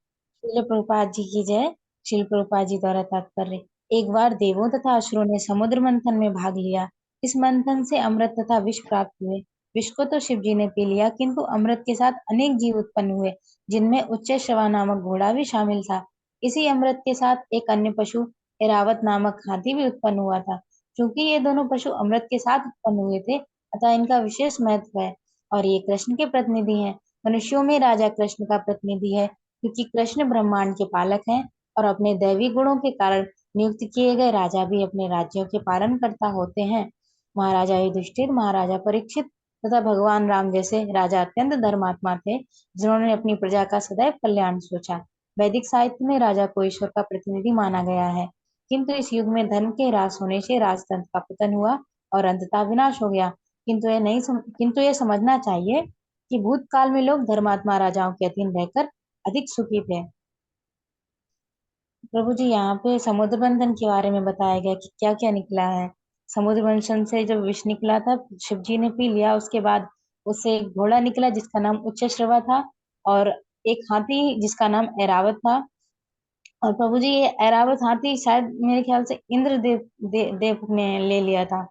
श्रील प्रभुपाद जी की जय। श्रील प्रभुपाद जी द्वारा तात्पर्य। एक बार देवों तथा असुरों ने समुद्र मंथन में भाग लिया। इस मंथन से अमृत तथा विष प्राप्त हुए। विष को तो शिव जी ने पी लिया, किंतु अमृत के साथ अनेक जीव उत्पन्न हुए, जिनमें उच्चैश्रवा नामक घोड़ा भी शामिल था। इसी अमृत के साथ एक अन्य पशु ऐरावत नामक हाथी भी उत्पन्न हुआ था। क्योंकि ये दोनों पशु अमृत के साथ उत्पन्न हुए थे, अतः इनका विशेष महत्व है और ये कृष्ण के प्रतिनिधि हैं। मनुष्यों में राजा कृष्ण का प्रतिनिधि है, क्योंकि कृष्ण ब्रह्मांड के पालक हैं और अपने दैवी गुणों के कारण नियुक्त किए गए राजा भी अपने राज्यों के पालनकर्ता होते हैं। महाराजा युधिष्ठिर, महाराजा परीक्षित तथा भगवान राम जैसे राजा अत्यंत धर्मात्मा थे, जिन्होंने अपनी प्रजा का सदैव कल्याण सोचा। वैदिक साहित्य में राजा को ईश्वर का प्रतिनिधि माना गया है, किंतु इस युग में धर्म के ह्रास होने से राजतंत्र का पतन हुआ और अंततः विनाश हो गया। किंतु ये समझना चाहिए कि भूतकाल में लोग धर्मात्मा राजाओं के अधीन रहकर अधिक सुखी थे। प्रभु जी, यहाँ पे समुद्र मंथन के बारे में बताया गया कि क्या क्या निकला है। समुद्र मंथन से जब विष निकला था, शिव जी ने पी लिया, उसके बाद उससे एक घोड़ा निकला जिसका नाम उच्चश्रवा था और एक हाथी जिसका नाम ऐरावत था। और प्रभु जी, ये ऐरावत हाथी शायद मेरे ख्याल से इंद्र देव ने ले लिया था।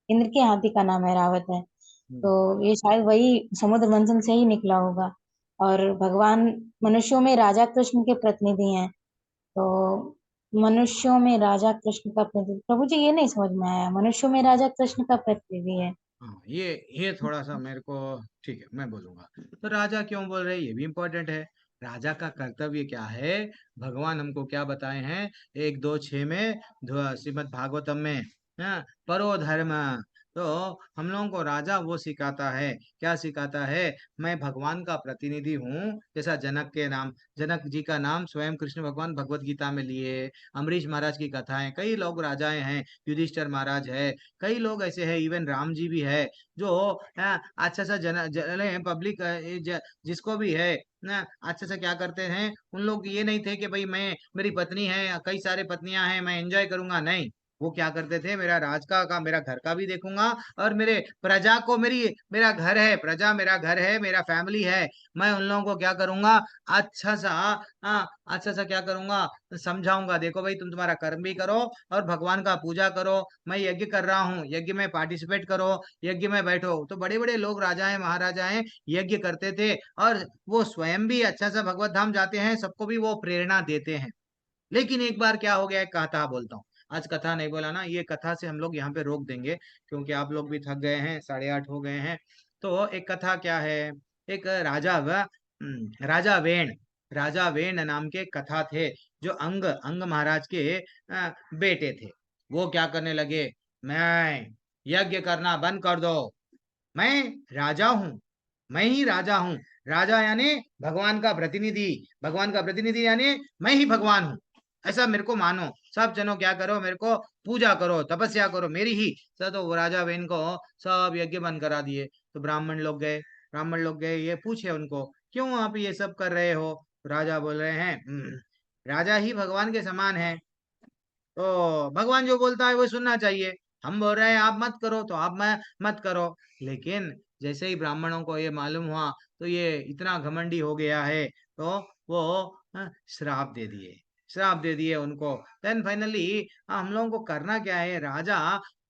इंद्र के हाथी का नाम ऐरावत है, तो ये शायद वही समुद्र मंथन से ही निकला होगा। और भगवान मनुष्यों में राजा कृष्ण के प्रतिनिधि हैं, तो मनुष्यों में राजा कृष्ण का प्रतिनिधि, प्रभु जी ये नहीं समझ में आया, मनुष्यों में राजा कृष्ण का प्रतिनिधि है। हाँ, ये थोड़ा सा मेरे को ठीक है, मैं बोलूंगा। तो राजा क्यों बोल रहे हैं, ये भी इम्पोर्टेंट है। राजा का कर्तव्य क्या है, भगवान हमको क्या बताए हैं 1-2-6 में, श्रीमद् भागवतम में, हाँ, परो धर्म। तो हम लोगों को राजा वो सिखाता है, क्या सिखाता है, मैं भगवान का प्रतिनिधि हूँ। जैसा जनक जी का नाम स्वयं कृष्ण भगवान भगवत गीता में लिए, अम्बरीश महाराज की कथाएं, कई लोग राजाएं हैं, युधिष्ठिर महाराज है, कई लोग ऐसे हैं, इवन राम जी भी है, जो अच्छा सा पब्लिक जिसको भी है ना, अच्छा सा क्या करते हैं। उन लोग ये नहीं थे कि भाई मैं, मेरी पत्नी है, कई सारे पत्नियां हैं, मैं एंजॉय करूंगा, नहीं। वो क्या करते थे, मेरा राज का मेरा घर का भी देखूंगा, और मेरे प्रजा को, मेरा घर है, प्रजा मेरा घर है, मेरा फैमिली है, मैं उन लोगों को क्या करूंगा, अच्छा सा, अच्छा सा क्या करूंगा, समझाऊंगा, देखो भाई तुम तुम्हारा कर्म भी करो और भगवान का पूजा करो, मैं यज्ञ कर रहा हूँ, यज्ञ में पार्टिसिपेट करो, यज्ञ में बैठो। तो बड़े बड़े लोग राजाएं महाराजाएं यज्ञ करते थे, और वो स्वयं भी अच्छा सा भगवत धाम जाते हैं, सबको भी वो प्रेरणा देते हैं। लेकिन एक बार क्या हो गया, एक कथा बोलता हूँ, आज कथा नहीं बोला ना, ये कथा से हम लोग यहाँ पे रोक देंगे, क्योंकि आप लोग भी थक गए हैं, 8:30 हो गए हैं। तो एक कथा क्या है, एक राजा वेण, राजा वेण नाम के कथा थे, जो अंग अंग महाराज के बेटे थे। वो क्या करने लगे, मैं यज्ञ करना बंद कर दो, मैं राजा हूँ, मैं ही राजा हूँ। राजा यानी भगवान का प्रतिनिधि, भगवान का प्रतिनिधि यानी मैं ही भगवान हूँ, ऐसा मेरे को मानो, सब जनो क्या करो, मेरे को पूजा करो, तपस्या करो मेरी ही। तो वो राजा बहन को सब यज्ञ बंद करा दिए। तो ब्राह्मण लोग गए, ये पूछे उनको, क्यों आप ये सब कर रहे हो?" तो राजा बोल रहे हैं, राजा ही भगवान के समान है, तो भगवान जो बोलता है वो सुनना चाहिए। हम बोल रहे हैं आप मत करो, तो आप मत करो। लेकिन जैसे ही ब्राह्मणों को ये मालूम हुआ, तो ये इतना घमंडी हो गया है, तो वो श्राप दे दिए, श्राप दे दिए उनको। देन फाइनली हम लोगों को करना क्या है, राजा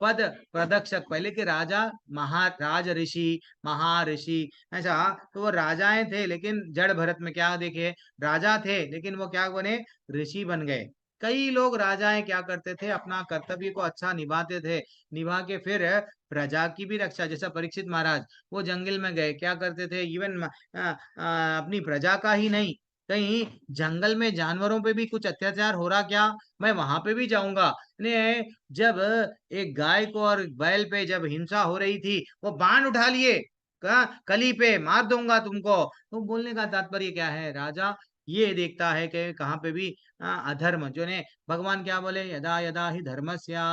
पद प्रदक्षक, पहले के राजा महाराज ऋषि, महर्षि, ऐसा। तो वो राजाएं थे, लेकिन जड़ भरत में क्या देखे, राजा थे लेकिन वो क्या बने, ऋषि बन गए। कई लोग राजाएं क्या करते थे, अपना कर्तव्य को अच्छा निभाते थे, निभा के फिर प्रजा की भी रक्षा, जैसा परीक्षित महाराज, वो जंगल में गए, क्या करते थे, इवन अपनी प्रजा का ही नहीं, कहीं जंगल में जानवरों पे भी कुछ अत्याचार हो रहा क्या, मैं वहां पे भी जाऊंगा। ने जब एक गाय को और बैल पे जब हिंसा हो रही थी, वो बाण उठा लिए, कली पे मार दूंगा तुमको। तो बोलने का तात्पर्य क्या है, राजा ये देखता है कि कहाँ पे भी अधर्म, जो ने भगवान क्या बोले, यदा यदा ही धर्मस्या,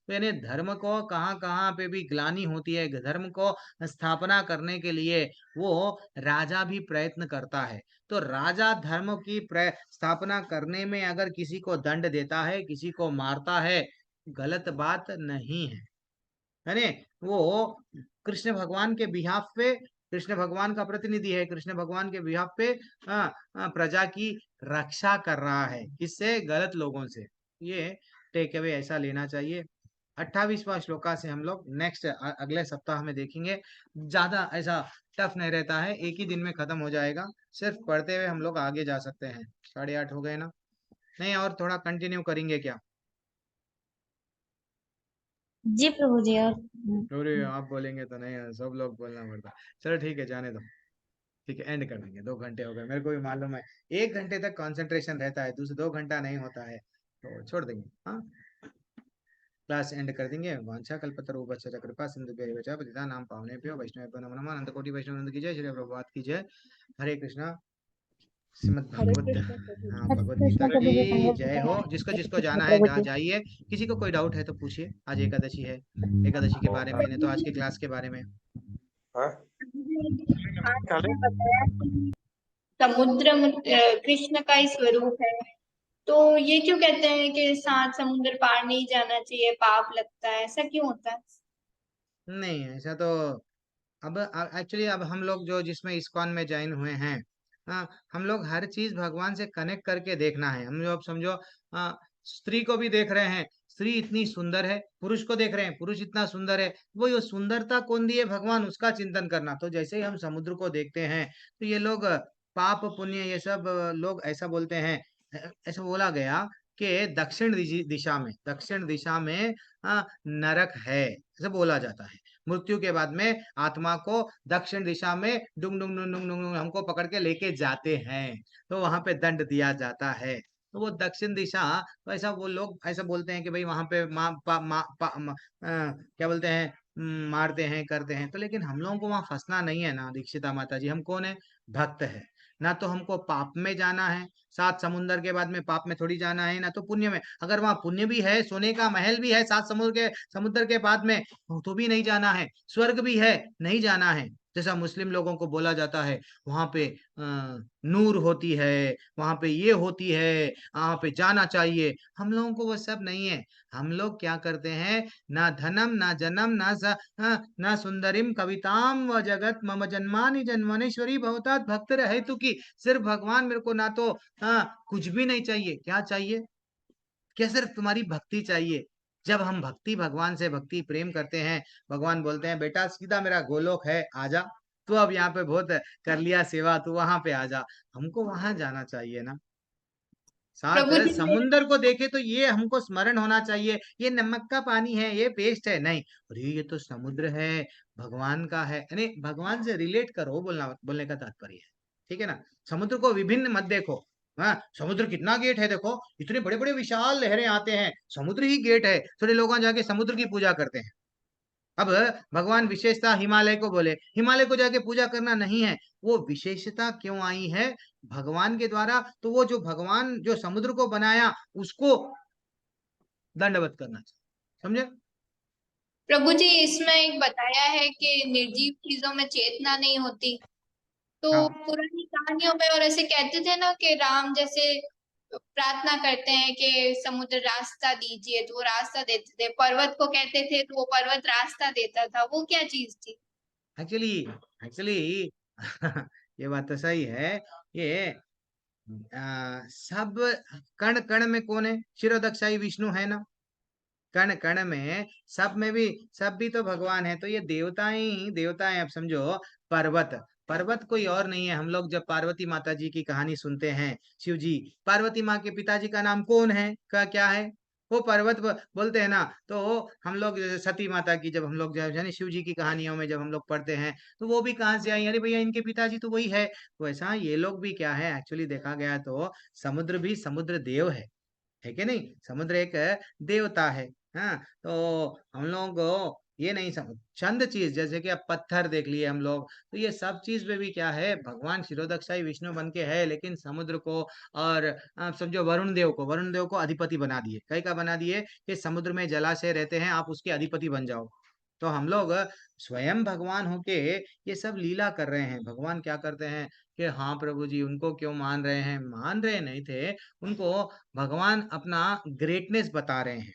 तो यानी धर्म को कहाँ कहाँ पे भी ग्लानि होती है, धर्म को स्थापना करने के लिए वो राजा भी प्रयत्न करता है। तो राजा धर्म की स्थापना करने में अगर किसी को दंड देता है, किसी को मारता है, गलत बात नहीं है ने। वो कृष्ण भगवान के बिहाफ पे, कृष्ण भगवान का प्रतिनिधि है, कृष्ण भगवान के बिहाफ पे प्रजा की रक्षा कर रहा है, किससे, गलत लोगों से। ये टेक अवे ऐसा लेना चाहिए। 28वां श्लोका से हम लोग नेक्स्ट अगले सप्ताह में देखेंगे। ज्यादा ऐसा टफ नहीं रहता है, एक ही दिन में खत्म हो जाएगा, सिर्फ पढ़ते हुए हम लोग आगे जा सकते हैं। 8:30 हो गए ना, नहीं और थोड़ा कंटिन्यू करेंगे क्या? जी प्रभु जी। और अरे आप बोलेंगे तो नहीं, सब लोग बोलना पड़ता। चलो ठीक है, जाने दो। ठीक है, एंड कर देंगे, 2 घंटे हो गए, मेरे को भी मालूम है 1 घंटे तक कंसंट्रेशन रहता है, दूसरे 2 घंटा नहीं होता है, तो छोड़ देंगे। हाँ, क्लास एंड कर देंगे। वांछा कल्पतरुभ्यश्च कृपा सिंधुभ्यैव च पतितानां पावनेभ्यो वैष्णवेभ्यो नमो नमः। अनंत कोटि वैष्णव की जय, श्री प्रभुपाद की जय। हरे कृष्णा। श्रीमद् हरे भगवत कृष्ण प्रभु जी। हाँ, हरे भगवत कृष्ण गीता प्रभु जी। की हरे जय हो। जिसको जिसको कृष्ण जाना है प्रभु जी। जाइए। किसी को कोई डाउट है तो पूछिए। आज एकादशी है, एकादशी के बारे में, नहीं तो आज की क्लास के बारे में। हाँ? आपने बताया कि समुद्र कृष्ण का ही स्वरूप है, तो ये क्यों कहते हैं कि 7 समुद्र पार नहीं जाना चाहिए, पाप लगता है, ऐसा क्यों होता है? नहीं, ऐसा तो अब एक्चुअली अब हम लोग जो जिसमें इस्कॉन में ज्वाइन हुए हैं, हाँ, हम लोग हर चीज भगवान से कनेक्ट करके देखना है। हम लोग समझो, स्त्री को भी देख रहे हैं, स्त्री इतनी सुंदर है, पुरुष को देख रहे हैं, पुरुष इतना सुंदर है, वो सुंदरता कौन दिए? भगवान, उसका चिंतन करना। तो जैसे ही हम समुद्र को देखते हैं, तो ये लोग पाप पुण्य ये सब लोग ऐसा बोलते हैं। ऐसा बोला गया कि दक्षिण दिशा में नरक है, ऐसा बोला जाता है। मृत्यु के बाद में आत्मा को दक्षिण दिशा में डुंग डुंग डुंग डुंग डुंग डुंग हमको पकड़ के लेके जाते हैं, तो वहां पे दंड दिया जाता है। तो वो दक्षिण दिशा, तो ऐसा वो लोग ऐसा बोलते हैं कि भाई वहां पे क्या बोलते हैं, मारते हैं, करते हैं। तो लेकिन हम लोगों को वहां फंसना नहीं है ना दीक्षिता माता जी। हम कौन है? भक्त है ना। तो हमको पाप में जाना है, 7 समुंदर के बाद में पाप में थोड़ी जाना है ना, तो पुण्य में। अगर वहां पुण्य भी है, सोने का महल भी है 7 समुद्र के बाद में, तो भी नहीं जाना है। स्वर्ग भी है, नहीं जाना है। जैसा मुस्लिम लोगों को बोला जाता है, वहां पे नूर होती है, वहां पे ये होती है, वहां पे जाना चाहिए। हम लोगों को वो सब नहीं है। हम लोग क्या करते हैं? ना धनम ना जन्म ना सुंदरिम कविताम व जगत मम जन्मानि जन्मनेश्वरी भवतात भक्त रहे तू की। सिर्फ भगवान मेरे को, ना तो कुछ भी नहीं चाहिए। क्या चाहिए? क्या सिर्फ तुम्हारी भक्ति चाहिए। जब हम भक्ति, भगवान से भक्ति प्रेम करते हैं, भगवान बोलते हैं बेटा सीधा मेरा गोलोक है, आजा। तू अब यहाँ पे बहुत कर लिया सेवा, तू वहां पे आजा। हमको वहां जाना चाहिए ना। साथ प्रभु जी मेरे समुंदर को देखे तो ये हमको स्मरण होना चाहिए, ये नमक का पानी है, ये पेस्ट है, नहीं। अरे ये तो समुद्र है, भगवान का है, यानी भगवान से रिलेट करो, बोलने का तात्पर्य है। ठीक है ना। समुद्र को विभिन्न मत देखो। हाँ, समुद्र कितना गेट है देखो, इतने बड़े बड़े विशाल लहरें आते हैं, समुद्र ही गेट है। थोड़े लोग वहां जाके समुद्र की पूजा करते हैं। अब भगवान विशेषता हिमालय को बोले, हिमालय को जाके पूजा करना नहीं है। वो विशेषता क्यों आई है? भगवान के द्वारा। तो वो जो भगवान जो समुद्र को बनाया, उसको दंडवत करना चाहिए। समझे? प्रभु जी इसमें एक बताया है कि निर्जीव चीजों में चेतना नहीं होती, तो हाँ, पुरानी कहानियों में और ऐसे कहते थे ना कि राम जैसे प्रार्थना करते हैं कि समुद्र रास्ता दीजिए, तो वो रास्ता देते थे। पर्वत को कहते थे तो वो पर्वत रास्ता देता था। वो क्या चीज थी? एक्चुअली एक्चुअली ये बात तो सही है। ये सब कण कण में कौन है? क्षीरोदक्षाई विष्णु है ना। कण कण में, सब में भी, सब भी तो भगवान है। तो ये देवताएं ही देवताएं। अब समझो, पर्वत, पर्वत कोई और नहीं है। हम लोग जब पार्वती माता जी की कहानी सुनते हैं, शिव जी, पार्वती माँ के पिताजी का नाम कौन है? क्या है? वो पर्वत बोलते हैं ना। तो हम लोग जैसे सती माता की, जब हम लोग जब यानी शिव जी की कहानियों में जब हम लोग पढ़ते हैं, तो वो भी कहाँ से आई? अरे भैया इनके पिताजी तो वही है। तो ऐसा ये लोग भी क्या है? एक्चुअली देखा गया तो समुद्र भी समुद्र देव है कि नहीं? समुद्र एक देवता है। हाँ, तो हम लोग को ये नहीं समझ, चंद चीज जैसे कि अब पत्थर देख लिए हम लोग, तो ये सब चीज में भी क्या है? भगवान क्षीरोदक्षाई विष्णु बन के है, लेकिन समुद्र को और आप समझो वरुण देव को अधिपति बना दिए। कई का बना दिए कि समुद्र में जलाशय रहते हैं, आप उसके अधिपति बन जाओ। तो हम लोग स्वयं भगवान होके ये सब लीला कर रहे हैं। भगवान क्या करते हैं कि हाँ प्रभु जी, उनको क्यों मान रहे हैं? मान रहे नहीं थे उनको, भगवान अपना ग्रेटनेस बता रहे हैं।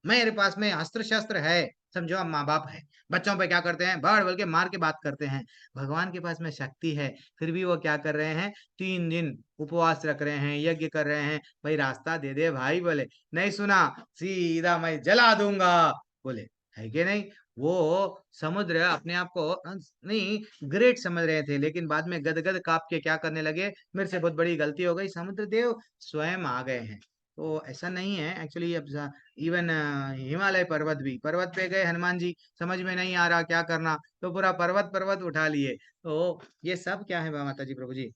मेरे पास में अस्त्र शस्त्र है, समझो अब माँ बाप है, बच्चों पे क्या करते हैं? बढ़ बढ़ के मार के बात करते हैं। भगवान के पास में शक्ति है, फिर भी वो क्या कर रहे हैं? 3 दिन उपवास रख रहे हैं, यज्ञ कर रहे हैं। भाई रास्ता दे दे भाई। बोले नहीं सुना, सीधा मैं जला दूंगा। बोले, है कि नहीं? वो समुद्र अपने आप को नहीं ग्रेट समझ रहे थे, लेकिन बाद में गदगद कांप के क्या करने लगे? मेरे से बहुत बड़ी गलती हो गई। समुद्र देव स्वयं आ गए हैं। तो ऐसा नहीं है एक्चुअली। अब इवन हिमालय पर्वत भी, पर्वत पे गए हनुमान जी, समझ में नहीं आ रहा क्या करना, तो पूरा पर्वत पर्वत उठा लिए। तो ये सब क्या है माता जी प्रभु जी,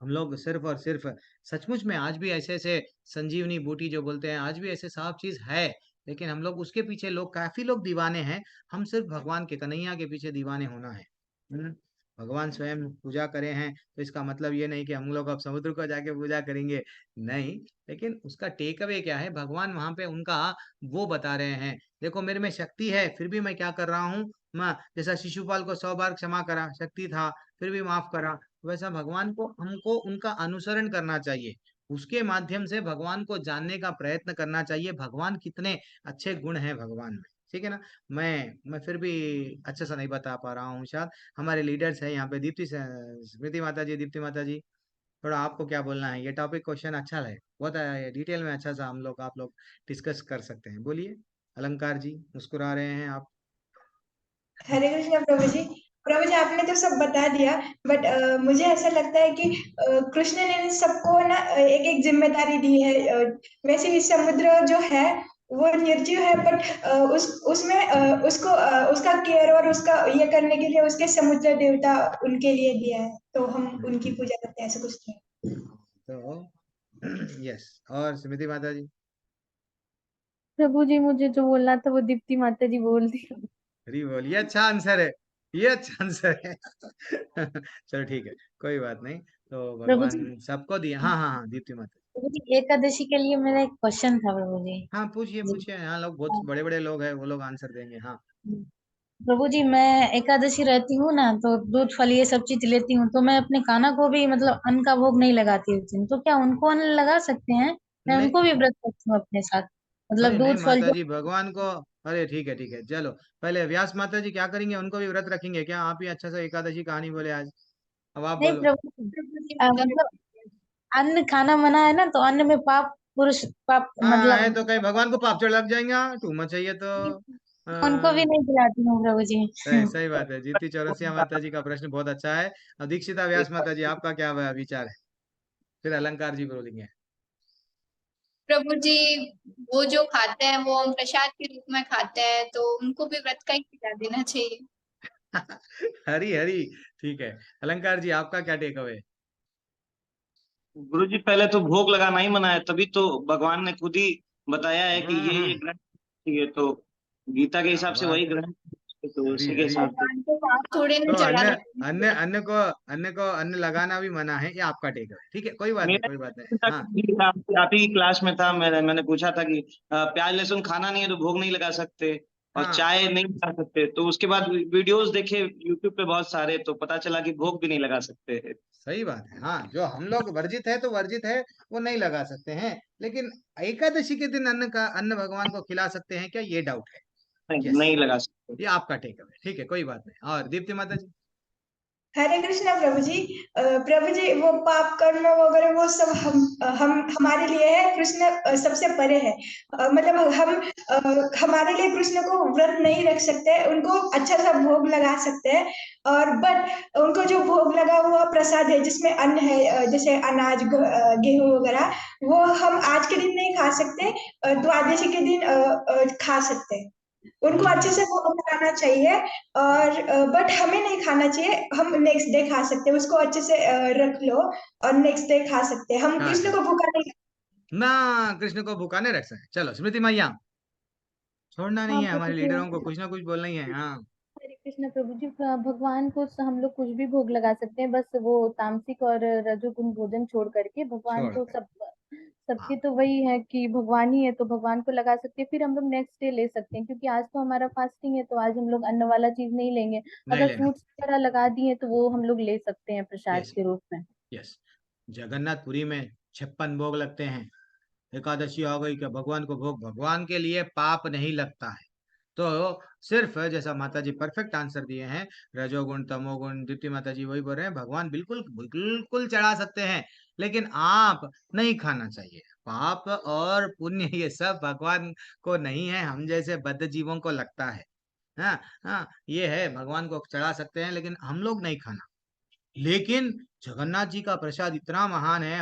हम लोग सिर्फ और सिर्फ सचमुच में आज भी ऐसे ऐसे संजीवनी बूटी जो बोलते हैं, आज भी ऐसे सब चीज है, लेकिन हम लोग उसके पीछे, लोग काफी लोग दीवाने हैं। हम सिर्फ भगवान के कन्हैया के पीछे दीवाने होना है। भगवान स्वयं पूजा करे हैं, तो इसका मतलब ये नहीं कि हम लोग अब समुद्र को जाके पूजा करेंगे, नहीं। लेकिन उसका टेक अवे क्या है, भगवान वहां पे उनका वो बता रहे हैं, देखो मेरे में शक्ति है, फिर भी मैं क्या कर रहा हूँ, मैं जैसा शिशुपाल को 100 बार क्षमा करा, शक्ति था फिर भी माफ करा, वैसा भगवान को हमको उनका अनुसरण करना चाहिए। उसके माध्यम से भगवान को जानने का प्रयत्न करना चाहिए, भगवान कितने अच्छे गुण हैं भगवान में, ठीक है ना। मैं फिर भी अच्छे से नहीं बता पा रहा हूँ शायद। हमारे लीडर्स है यहाँ पे, दीप्ति स्मृति माता जी, दीप्ति माता जी, थोड़ा आपको क्या बोलना है? ये टॉपिक क्वेश्चन अच्छा है, बहुत डिटेल में अच्छा सा हम लोग आप लोग डिस्कस कर सकते हैं, बोलिए। अलंकार जी मुस्कुरा रहे हैं आप। हरे कृष्णा प्रभु जी। प्रभु जी आपने तो सब बता दिया, बट मुझे ऐसा लगता है कि कृष्ण ने सबको ना एक एक जिम्मेदारी दी है। वैसे ही समुद्र जो है वो निर्जीव है, बट उसमें उसका केयर और उसका ये करने के लिए उसके समुद्र देवता उनके लिए दिया है, तो हम उनकी पूजा करते हैं, ऐसा कुछ नहीं। तो यस, और स्मृति माता जी। प्रभु जी मुझे जो बोलना था वो दीप्ति माता जी बोल दी। हरी बोल, ये अच्छा आंसर है, ये अच्छा आंसर है। चलो ठीक है, कोई बात नहीं। तो प्रभु जी, भगवान सबको दिया। हाँ हाँ हाँ, दीप्ति माता। प्रभु जी एकादशी के लिए मेरा एक क्वेश्चन था प्रभु जी। हाँ पूछिए जी, पूछिए, यहाँ लोग बहुत बड़े बड़े लोग हैं, वो लोग आंसर देंगे। हाँ प्रभु जी मैं एकादशी रहती हूँ ना, तो दूध फल ये सब चीज लेती हूँ, तो मैं अपने कान्हा को भी मतलब अन्न का भोग नहीं लगाती उस दिन, तो क्या उनको अन्न लगा सकते हैं? मैं नहीं, उनको भी व्रत रखती हूँ अपने साथ, अरे मतलब नहीं दूध फल माता जो। जी, भगवान को, अरे ठीक है चलो। पहले व्यास माता जी क्या करेंगे, उनको भी व्रत रखेंगे क्या? आप ही अच्छा सा एकादशी कहानी बोले आज, अब आप नहीं बोलो। प्रभु मतलब अन्न खाना मना है ना, तो अन्न में पाप, पुरुष पाप हाँ है मतलब तो कहीं भगवान को पाप चढ़ लग जाएंगे, टू मच चाहिए तो। उनको भी हाँ, नहीं खिलाती हूँ प्रभु जी। सही बात है। जीती चौरसिया माता जी का प्रश्न बहुत अच्छा है। अब दीक्षिता व्यास माता जी आपका क्या विचार है? फिर अलंकार जी बोलेंगे। प्रभु जी वो जो खाते हैं वो हम प्रसाद के रूप में खाते हैं, तो उनको भी व्रत का ही खिला देना चाहिए। हरी हरी, ठीक है। अलंकार जी आपका क्या टेक अवे? गुरु जी पहले तो भोग लगाना ही मना है, तभी तो भगवान ने खुद ही बताया है कि ये हम्म, ग्रहण चाहिए, तो गीता के क्या हिसाब से बात वही है। ग्रहण, तो हरी उसी के हरी, हिसाब से। भगवान को पाप थोड़े तो न चढ़ा अन्न, देते हैं। अन्न लगाना भी मना है, ये आपका टेक अवे, ठीक है, कोई बात नहीं, मेरा कोई बात नहीं। हाँ आप ही की क्लास में था, मैंने पूछा था कि प्याज लहसुन खाना नहीं है तो भोग नहीं लगा सकते, और हाँ, चाय नहीं लगा सकते, तो उसके बाद वीडियोस देखे यूट्यूब पे बहुत सारे, तो पता चला कि भोग भी नहीं लगा सकते। सही बात है। हाँ, जो हम लोग वर्जित है तो वर्जित है, वो नहीं लगा सकते हैं, लेकिन एकादशी के दिन अन्न भगवान को खिला सकते हैं क्या, ये डाउट है। नहीं, यस, नहीं लगा सकते। ये आपका टेक अवे, ठीक है, कोई बात नहीं। और दीप्ति माता जी। हरे कृष्णा प्रभु जी। प्रभु जी वो पाप कर्म वगैरह वो सब हम हमारे लिए है, कृष्ण सबसे परे है। मतलब हम हमारे लिए कृष्ण को व्रत नहीं रख सकते, उनको अच्छा सा भोग लगा सकते हैं, और बट उनको जो भोग लगा हुआ प्रसाद है जिसमें अन्न है, जैसे अनाज गेहूं वगैरह, वो हम आज के दिन नहीं खा सकते, द्वादशी के दिन खा सकते हैं। उनको अच्छे से हम्म, भोग लगाना चाहिए, और बट हमें नहीं खाना चाहिए, हम नेक्स्ट डे खा सकते हैं, उसको अच्छे से रख लो और नेक्स्ट डे खा सकते हैं, हम खा कृष्ण को सकते भूखा नहीं। ना, कृष्ण को भूखा नहीं रख सकते। चलो स्मृति मैया, छोड़ना नहीं हाँ है, प्रभु हमारे जी। लीडरों को कुछ ना कुछ बोलना ही है। हाँ हरे कृष्ण प्रभु जी, भगवान को हम लोग कुछ भी भोग लगा सकते हैं, बस वो तामसिक और रजोगुण भोजन छोड़ करके, भगवान छोड़ तो कर, सबके हाँ तो वही है कि भगवान ही है, तो भगवान को लगा सकते हैं, फिर हम लोग नेक्स्ट डे ले सकते हैं, क्योंकि आज तो हमारा फास्टिंग है, तो आज हम लोग अन्न वाला चीज नहीं लेंगे। नहीं अगर लेना। फ्रूट्स वगैरह लगा दिए तो वो हम लोग ले सकते हैं प्रसाद यस के रूप में। यस, जगन्नाथपुरी में 56 भोग लगते हैं। एकादशी आ गई क्या, भगवान को भोग, भगवान के लिए पाप नहीं लगता है। तो सिर्फ जैसा माता जी परफेक्ट आंसर दिए हैं, रजोगुण तमोगुण, दीप्ति माता जी वही बोल रहे हैं, भगवान बिल्कुल बिल्कुल चढ़ा सकते हैं, लेकिन आप नहीं खाना चाहिए। पाप और पुण्य ये सब भगवान को नहीं है, हम जैसे बद्ध जीवों को लगता है। हाँ हाँ, ये है, भगवान को चढ़ा सकते हैं लेकिन हम लोग नहीं खाना। लेकिन जगन्नाथ जी का प्रसाद इतना महान है,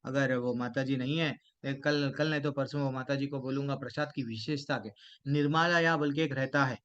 अगर वो माता जी नहीं है कल कल नहीं तो परसों माता जी को बोलूंगा प्रसाद की विशेषता के निर्मालया बोल के एक रहता है,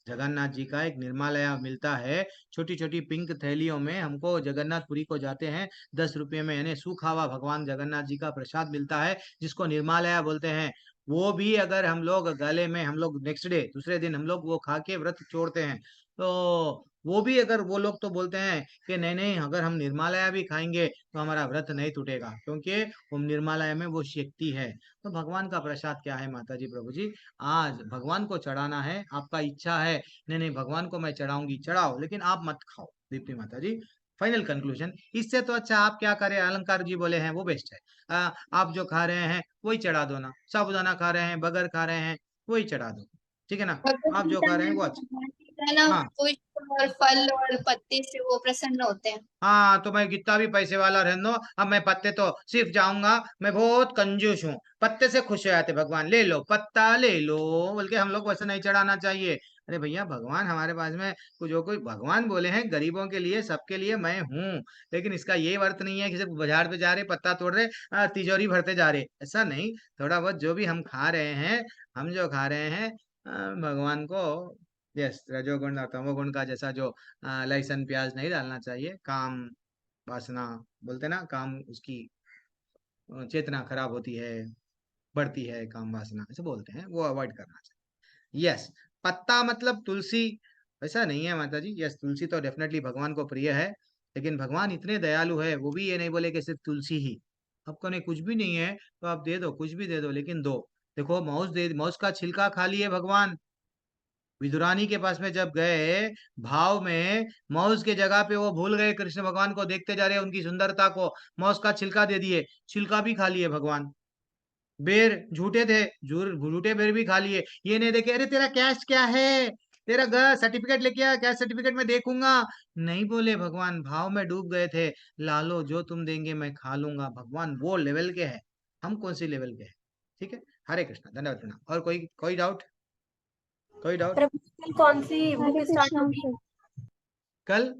जगन्नाथ जी का एक निर्मालया मिलता है, छोटी छोटी पिंक थैलियों में हमको जगन्नाथपुरी को जाते हैं 10 रुपये में, यानी सूखा हुआ भगवान जगन्नाथ जी का प्रसाद मिलता है जिसको निर्मालया बोलते हैं। वो भी अगर हम लोग गले में, हम लोग नेक्स्ट डे दूसरे दिन हम लोग वो खा के व्रत छोड़ते हैं, तो वो भी अगर वो लोग तो बोलते हैं कि नहीं नहीं, अगर हम निर्मालया भी खाएंगे तो हमारा व्रत नहीं टूटेगा, क्योंकि वो निर्मालय में वो शक्ति है। तो भगवान का प्रसाद क्या है माता जी प्रभु जी, आज भगवान को चढ़ाना है, आपका इच्छा है नहीं नहीं भगवान को मैं चढ़ाऊंगी, चढ़ाओ, लेकिन आप मत खाओ दीप्ति माता जी। फाइनल कंक्लूजन, इससे तो अच्छा आप क्या करें, अलंकार जी बोले हैं वो बेस्ट है। आप जो खा रहे हैं वही चढ़ा दो ना, साबूदाना खा रहे हैं, बगर खा रहे हैं, वही चढ़ा दो, ठीक है ना, भगवत आप जो गीता खा रहे हैं में वो अच्छा। भगवान जी है ना, हाँ पुष्प और फल और पत्ते से वो प्रसन्न होते हैं। हाँ, तो मैं कितना भी पैसे वाला रहने दो, अब मैं पत्ते तो सिर्फ जाऊंगा, मैं बहुत कंजूस हूँ, पत्ते से खुश हो जाते भगवान, ले लो पत्ता ले लो, बल्कि हम लोग को ऐसा नहीं चढ़ाना चाहिए। अरे भैया भगवान हमारे पास में जो कोई भगवान बोले हैं गरीबों के लिए, सबके लिए मैं हूँ, लेकिन इसका ये अर्थ नहीं है कि सिर्फ बाजार पे जा रहे पत्ता तोड़ रहे तिजोरी भरते जा रहे, ऐसा नहीं। थोड़ा बहुत जो भी हम खा रहे हैं, हम जो खा रहे हैं भगवान को, यस, रजोगुण और तमोगुण का जैसा जो लहसुन प्याज नहीं डालना चाहिए, काम वासना बोलते ना, काम उसकी चेतना खराब होती है, बढ़ती है काम वासना ऐसे बोलते हैं, वो अवॉइड करना चाहिए। यस, पत्ता मतलब तुलसी, ऐसा नहीं है माता जी, यस तुलसी तो डेफिनेटली भगवान को प्रिय है, लेकिन भगवान इतने दयालु है, वो भी ये नहीं बोले कि सिर्फ तुलसी ही, आपको नहीं कुछ भी नहीं है तो आप दे दो, कुछ भी दे दो, लेकिन दो। देखो मौज दे, मौज का छिलका खा लिए भगवान, विदुरानी के पास में जब गए, भाव में मौज के जगह पे वो भूल गए कृष्ण भगवान को, देखते जा रहे उनकी सुंदरता को, मौज का छिलका दे दिए, छिलका भी खा लिए भगवान। बेर झूठे थे, झूठे बेर भी खा लिए, ये नहीं देखे अरे तेरा कैश क्या है, तेरा सर्टिफिकेट लेके आ, कैश सर्टिफिकेट में देखूंगा, नहीं बोले भगवान, भाव में डूब गए थे, लालो जो तुम देंगे मैं खा लूंगा, भगवान वो लेवल के है, हम कौन सी लेवल के हैं। ठीक है, हरे कृष्णा, धन्यवाद प्रणाम। और कोई डाउट, कोई डाउट? प्रभु कल कौन सी बुक हरे स्टार्ट कृष्णा होगी? कल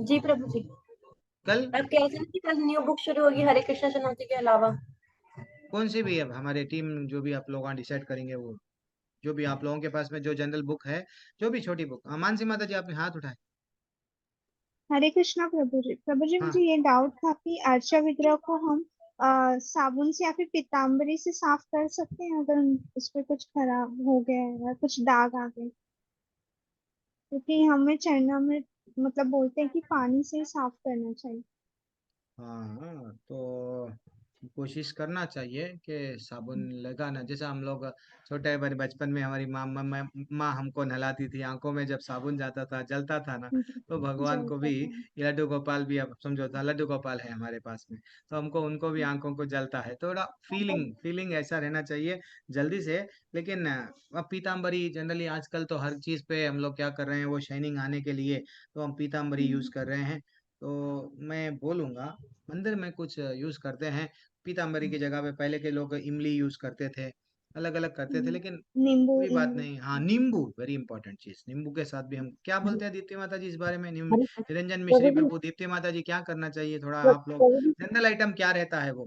जी प्रभु जी, कल आप कह रहे थे कि कल न्यू बुक शुरू होगी हरे कृष्णा चुनौती के अलावा। कौन सी भी, अब हमारे टीम जो भी आप लोग डिसाइड करेंगे, वो जो भी आप लोगों के पास में जो जनरल बुक है, जो भी छोटी बुक। मानसी माता जी आपने हाथ उठाए। हरे कृष्णा प्रभु जी मुझे हाँ ये डाउट था कि अर्चा विग्रह को हम साबुन से या फिर पीताम्बरी से साफ कर सकते हैं अगर उस पे कुछ खराब हो गया है या कुछ दाग आ गए, क्योंकि हमें चढ़ना में मतलब बोलते हैं कि पानी से ही साफ करना चाहिए। हाँ, तो कोशिश करना चाहिए कि साबुन लगाना, जैसे हम लोग छोटे बड़े बचपन में हमारी माँ हमको नहलाती थी, आंखों में जब साबुन जाता था जलता था ना, तो भगवान को जलता भी, था। ये लड्डू गोपाल भी आप समझो था, लड्डू गोपाल है हमारे पास में, तो हमको उनको भी आंखों को जलता है, थोड़ा फीलिंग फीलिंग ऐसा रहना चाहिए जल्दी से। लेकिन अब पीताम्बरी जनरली आजकल तो हर चीज पे हम लोग क्या कर रहे हैं, वो शाइनिंग आने के लिए तो हम पीताम्बरी यूज कर रहे हैं, तो मैं बोलूंगा मंदिर में कुछ यूज करते हैं पीताम्बरी की जगह पे, पहले के लोग इमली यूज करते थे, अलग अलग करते थे, लेकिन नींबू कोई बात इमली। नहीं। हाँ नींबू वेरी इंपॉर्टेंट चीज, नींबू के साथ भी हम क्या बोलते हैं दीप्ति माता जी इस बारे में, निरंजन मिश्री प्रभु जी, प्रभु, दीप्ति माता जी क्या करना चाहिए, थोड़ा आप लोग, प्रभु जी, जनरल आइटम क्या रहता है वो?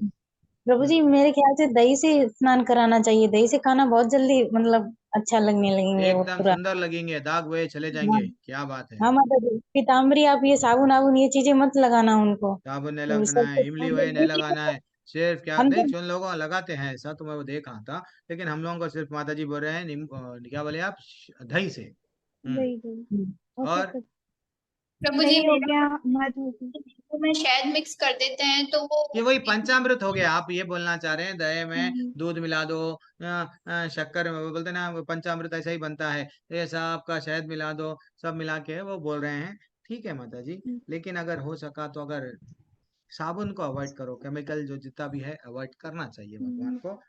प्रभु जी मेरे ख्याल से दही से स्नान कराना चाहिए, दही से खाना बहुत जल्दी मतलब अच्छा लगने लगेंगे वो एकदम पूरा। सुंदर लगेंगे, दाग हुए चले हाँ जाएंगे, क्या बात है। हाँ माता जी, पीताम्बरी आप ये साबुन आबुन ये चीजें मत लगाना उनको, साबुन नहीं तो लगाना है, सबसे इमली पहले वही नहीं ये चीजें लगाना है, सिर्फ क्या हम नहीं, तो जिन लोगों को लगाते हैं ऐसा तो मैं वो देख रहा था, लेकिन हम लोगों को सिर्फ माता जी बोल रहे हैं क्या बोले आप, दही से। दही दही ओके और प्रभु। प्रभु जी दही हो मेरा गया, मध हो गया। में शहद मिक्स कर देते हैं तो वो ये वही पंचामृत हो गया, आप ये बोलना चाह रहे हैं दही में हम्म, दूध मिला दो, शक्कर वो बोलते हैं ना, वो पंचामृत ऐसा ही बनता है, ये सब आपका शहद मिला दो, सब मिला के वो बोल रहे हैं। ठीक है माता जी, हम्म, लेकिन अगर हो सका तो अगर साबुन को अवॉइड करो, केमिकल जो जितना भी है अवॉइड करना चाहिए भगवान हम्म, को।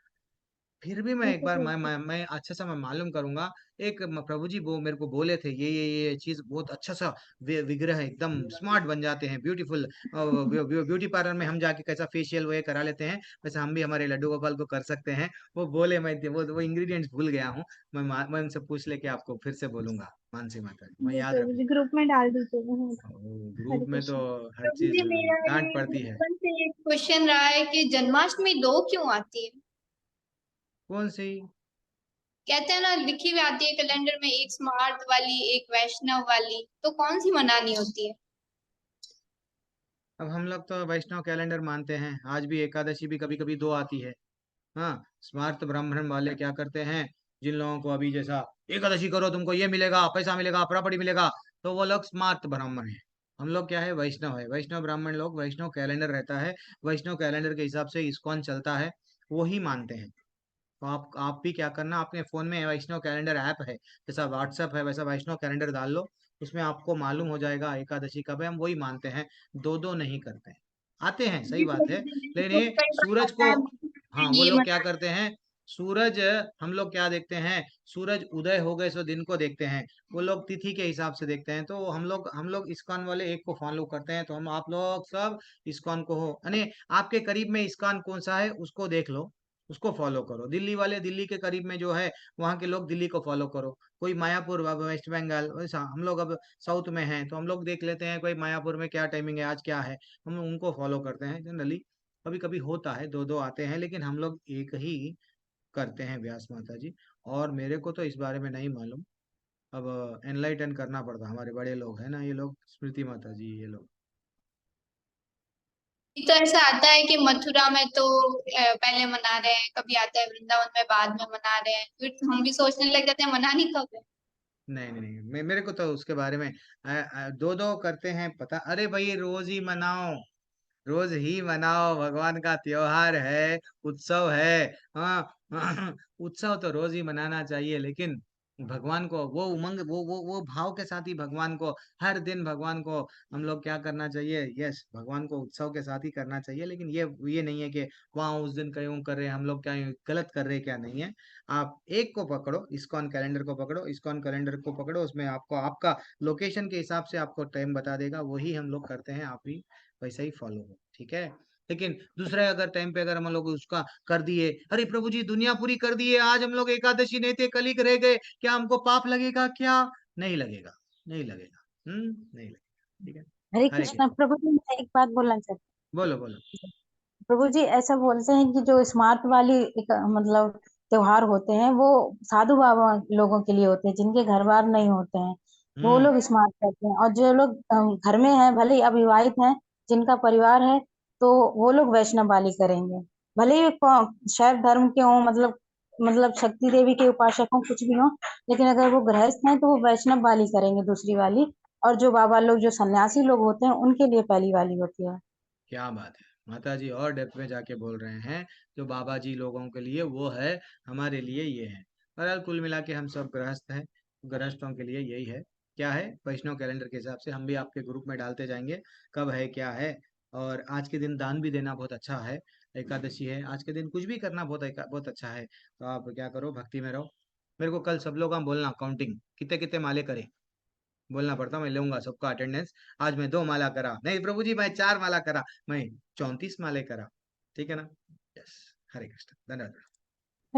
फिर भी मैं एक ओके बार प्रभु। मैं अच्छा सा मैं मालूम करूंगा, एक प्रभु जी वो मेरे को बोले थे, ये चीज बहुत अच्छा सा विग्रह है, एकदम स्मार्ट बन जाते हैं, ब्यूटीफुल, ब्यूटी पार्लर में हम जाके कैसा फेशियल वो ये करा लेते हैं, वैसे हम भी हमारे लड्डू गोपाल को कर सकते हैं। वो बोले, मैं वो इंग्रेडिएंट्स भूल गया हूँ, मैं उनसे पूछ लेके आपको फिर से बोलूंगा। मानसी माता जी, मैं जी याद प्रभु रखूँ। जी, ग्रुप में डाल दीजिएगा। हाँ, ग्रुप हरे में तो कृष्ण। हर प्रभु चीज जी मेरा डांट ये पड़ती है। बचपन से एक क्वेश्चन रहा है कि जन्माष्टमी 2 क्यों आती है? कौन सी? कहते हैं ना, लिखी हुई आती है कैलेंडर में, एक स्मार्ट वाली एक वैष्णव वाली, तो कौन सी मनानी होती है? अब हम लोग तो वैष्णव कैलेंडर मानते हैं, आज भी एकादशी भी कभी कभी 2 आती है। हाँ, स्मार्त ब्राह्मण वाले क्या करते हैं, जिन लोगों को अभी जैसा एकादशी करो तुमको ये मिलेगा, पैसा मिलेगा, प्रॉपर्टी मिलेगा, तो वो लोग स्मार्त ब्राह्मण है। हम लोग क्या है, वैष्णव है, वैष्णव ब्राह्मण लोग, वैष्णव कैलेंडर रहता है, वैष्णव कैलेंडर के हिसाब से इस्कॉन चलता है, वो ही मानते हैं। तो आप भी क्या करना, अपने फोन में वैष्णव कैलेंडर ऐप है, जैसा व्हाट्सएप है वैसा वैष्णव कैलेंडर डाल लो, उसमें आपको मालूम हो जाएगा एकादशी कब है, हम वही मानते हैं, 2-2 नहीं करते हैं। आते हैं, सही जी बात प्रभु है, जी, मैंने लेकिन तो ये कई बार सूरज आता को, है हाँ मैं वो ये लोग क्या मना। करते हैं, सूरज, हम लोग क्या देखते हैं, सूरज उदय हो गए सो दिन को देखते हैं, वो लोग तिथि के हिसाब से देखते हैं, तो हम लोग इस्कॉन वाले एक को फॉलो करते हैं, तो हम आप लोग सब इस्कॉन को हो, यानी आपके करीब में इस्कॉन कौन सा है उसको देख लो, उसको फॉलो करो। दिल्ली वाले दिल्ली के करीब में जो है, वहाँ के लोग दिल्ली को फॉलो करो। कोई मायापुर वेस्ट बंगाल वैसा, हम लोग अब साउथ में हैं तो हम लोग देख लेते हैं कोई मायापुर में क्या टाइमिंग है, आज क्या है, हम उनको फॉलो करते हैं जनरली। कभी कभी होता है 2-2 आते हैं, लेकिन हम लोग एक ही करते हैं व्यास माता जी। और मेरे को तो इस बारे में नहीं मालूम, अब एनलाइटन करना पड़ता, हमारे बड़े लोग हैं ना ये लोग, स्मृति माता जी ये लोग। तो ऐसा आता है कि मथुरा में तो पहले मना रहे हैं, कभी आता है वृंदावन में बाद में मना रहे हैं, फिर हम भी सोचने लग जाते हैं मनानी कब है। नहीं नहीं नहीं, मेरे को तो उसके बारे में 2-2 करते हैं पता, अरे भाई रोज ही मनाओ, रोज ही मनाओ, भगवान का त्योहार है, उत्सव है। हाँ उत्सव तो रोज ही मनाना चाहिए, लेकिन भगवान को वो उमंग, वो भाव के साथ ही भगवान को, हर दिन भगवान को हम लोग क्या करना चाहिए, यस भगवान को उत्सव के साथ ही करना चाहिए, लेकिन ये नहीं है कि वहाँ उस दिन क्यों कर रहे हैं हम लोग, क्या गलत कर रहे हैं क्या नहीं है। आप एक को पकड़ो, इस्कॉन कैलेंडर को पकड़ो, इस्कॉन कैलेंडर को पकड़ो, उसमें आपको आपका लोकेशन के हिसाब से आपको टाइम बता देगा, वही हम लोग करते हैं, आप भी वैसा ही फॉलो हो, ठीक है। लेकिन दूसरे अगर टाइम पे अगर हम लोग उसका कर दिए, अरे प्रभु जी दुनिया पूरी कर दिए, आज हम लोग एकादशी नहीं थे, कल ही रह गए, क्या हमको पाप लगेगा क्या? नहीं लगेगा, नहीं लगेगा, नहीं लगेगा, ठीक है। हरे हरे कृष्णा कृष्ण। प्रभु जी, मैं एक बात बोलना चाहती बोलो बोलो। हूँ। प्रभु जी ऐसा बोलते हैं कि जो स्मार्ट वाली एक मतलब त्योहार होते हैं वो साधु बाबा लोगों के लिए होते हैं, जिनके घर बार नहीं होते हैं, वो हम्म। लोग स्मार्ट करते हैं। और जो लोग घर में हैं, भले ही अविवाहित हैं, जिनका परिवार है, तो वो लोग वैष्णव वाली करेंगे। भले ही शैव धर्म के हों, मतलब शक्ति देवी के उपासक हों, कुछ भी हो, लेकिन अगर वो गृहस्थ हैं तो वो वैष्णव वाली करेंगे, दूसरी वाली। और जो बाबा लोग, जो सन्यासी लोग होते हैं, उनके लिए पहली वाली होती है। क्या बात है, माता जी और डेप्थ में जाके बोल रहे हैं, जो बाबा जी लोगों के लिए वो है, हमारे लिए ये है। बहरहाल कुल मिला के हम सब गृहस्थ हैं, गृहस्थों के लिए यही है, क्या है, वैष्णव कैलेंडर के हिसाब से हम भी आपके ग्रुप में डालते जाएंगे कब है क्या है। और आज के दिन दान भी देना बहुत अच्छा है, एकादशी है, आज के दिन कुछ भी करना बहुत अच्छा है, तो आप क्या करो, भक्ति में रहो। मेरे को कल सब लोग हम बोलना काउंटिंग कितने कितने माले करें, बोलना पड़ता, मैं लूंगा सबका अटेंडेंस। आज मैं 2 माला करा, नहीं प्रभु जी मैं 4 माला करा, मैं 34 माले करा, ठीक है ना। यस, हरे कृष्ण, धन्यवाद।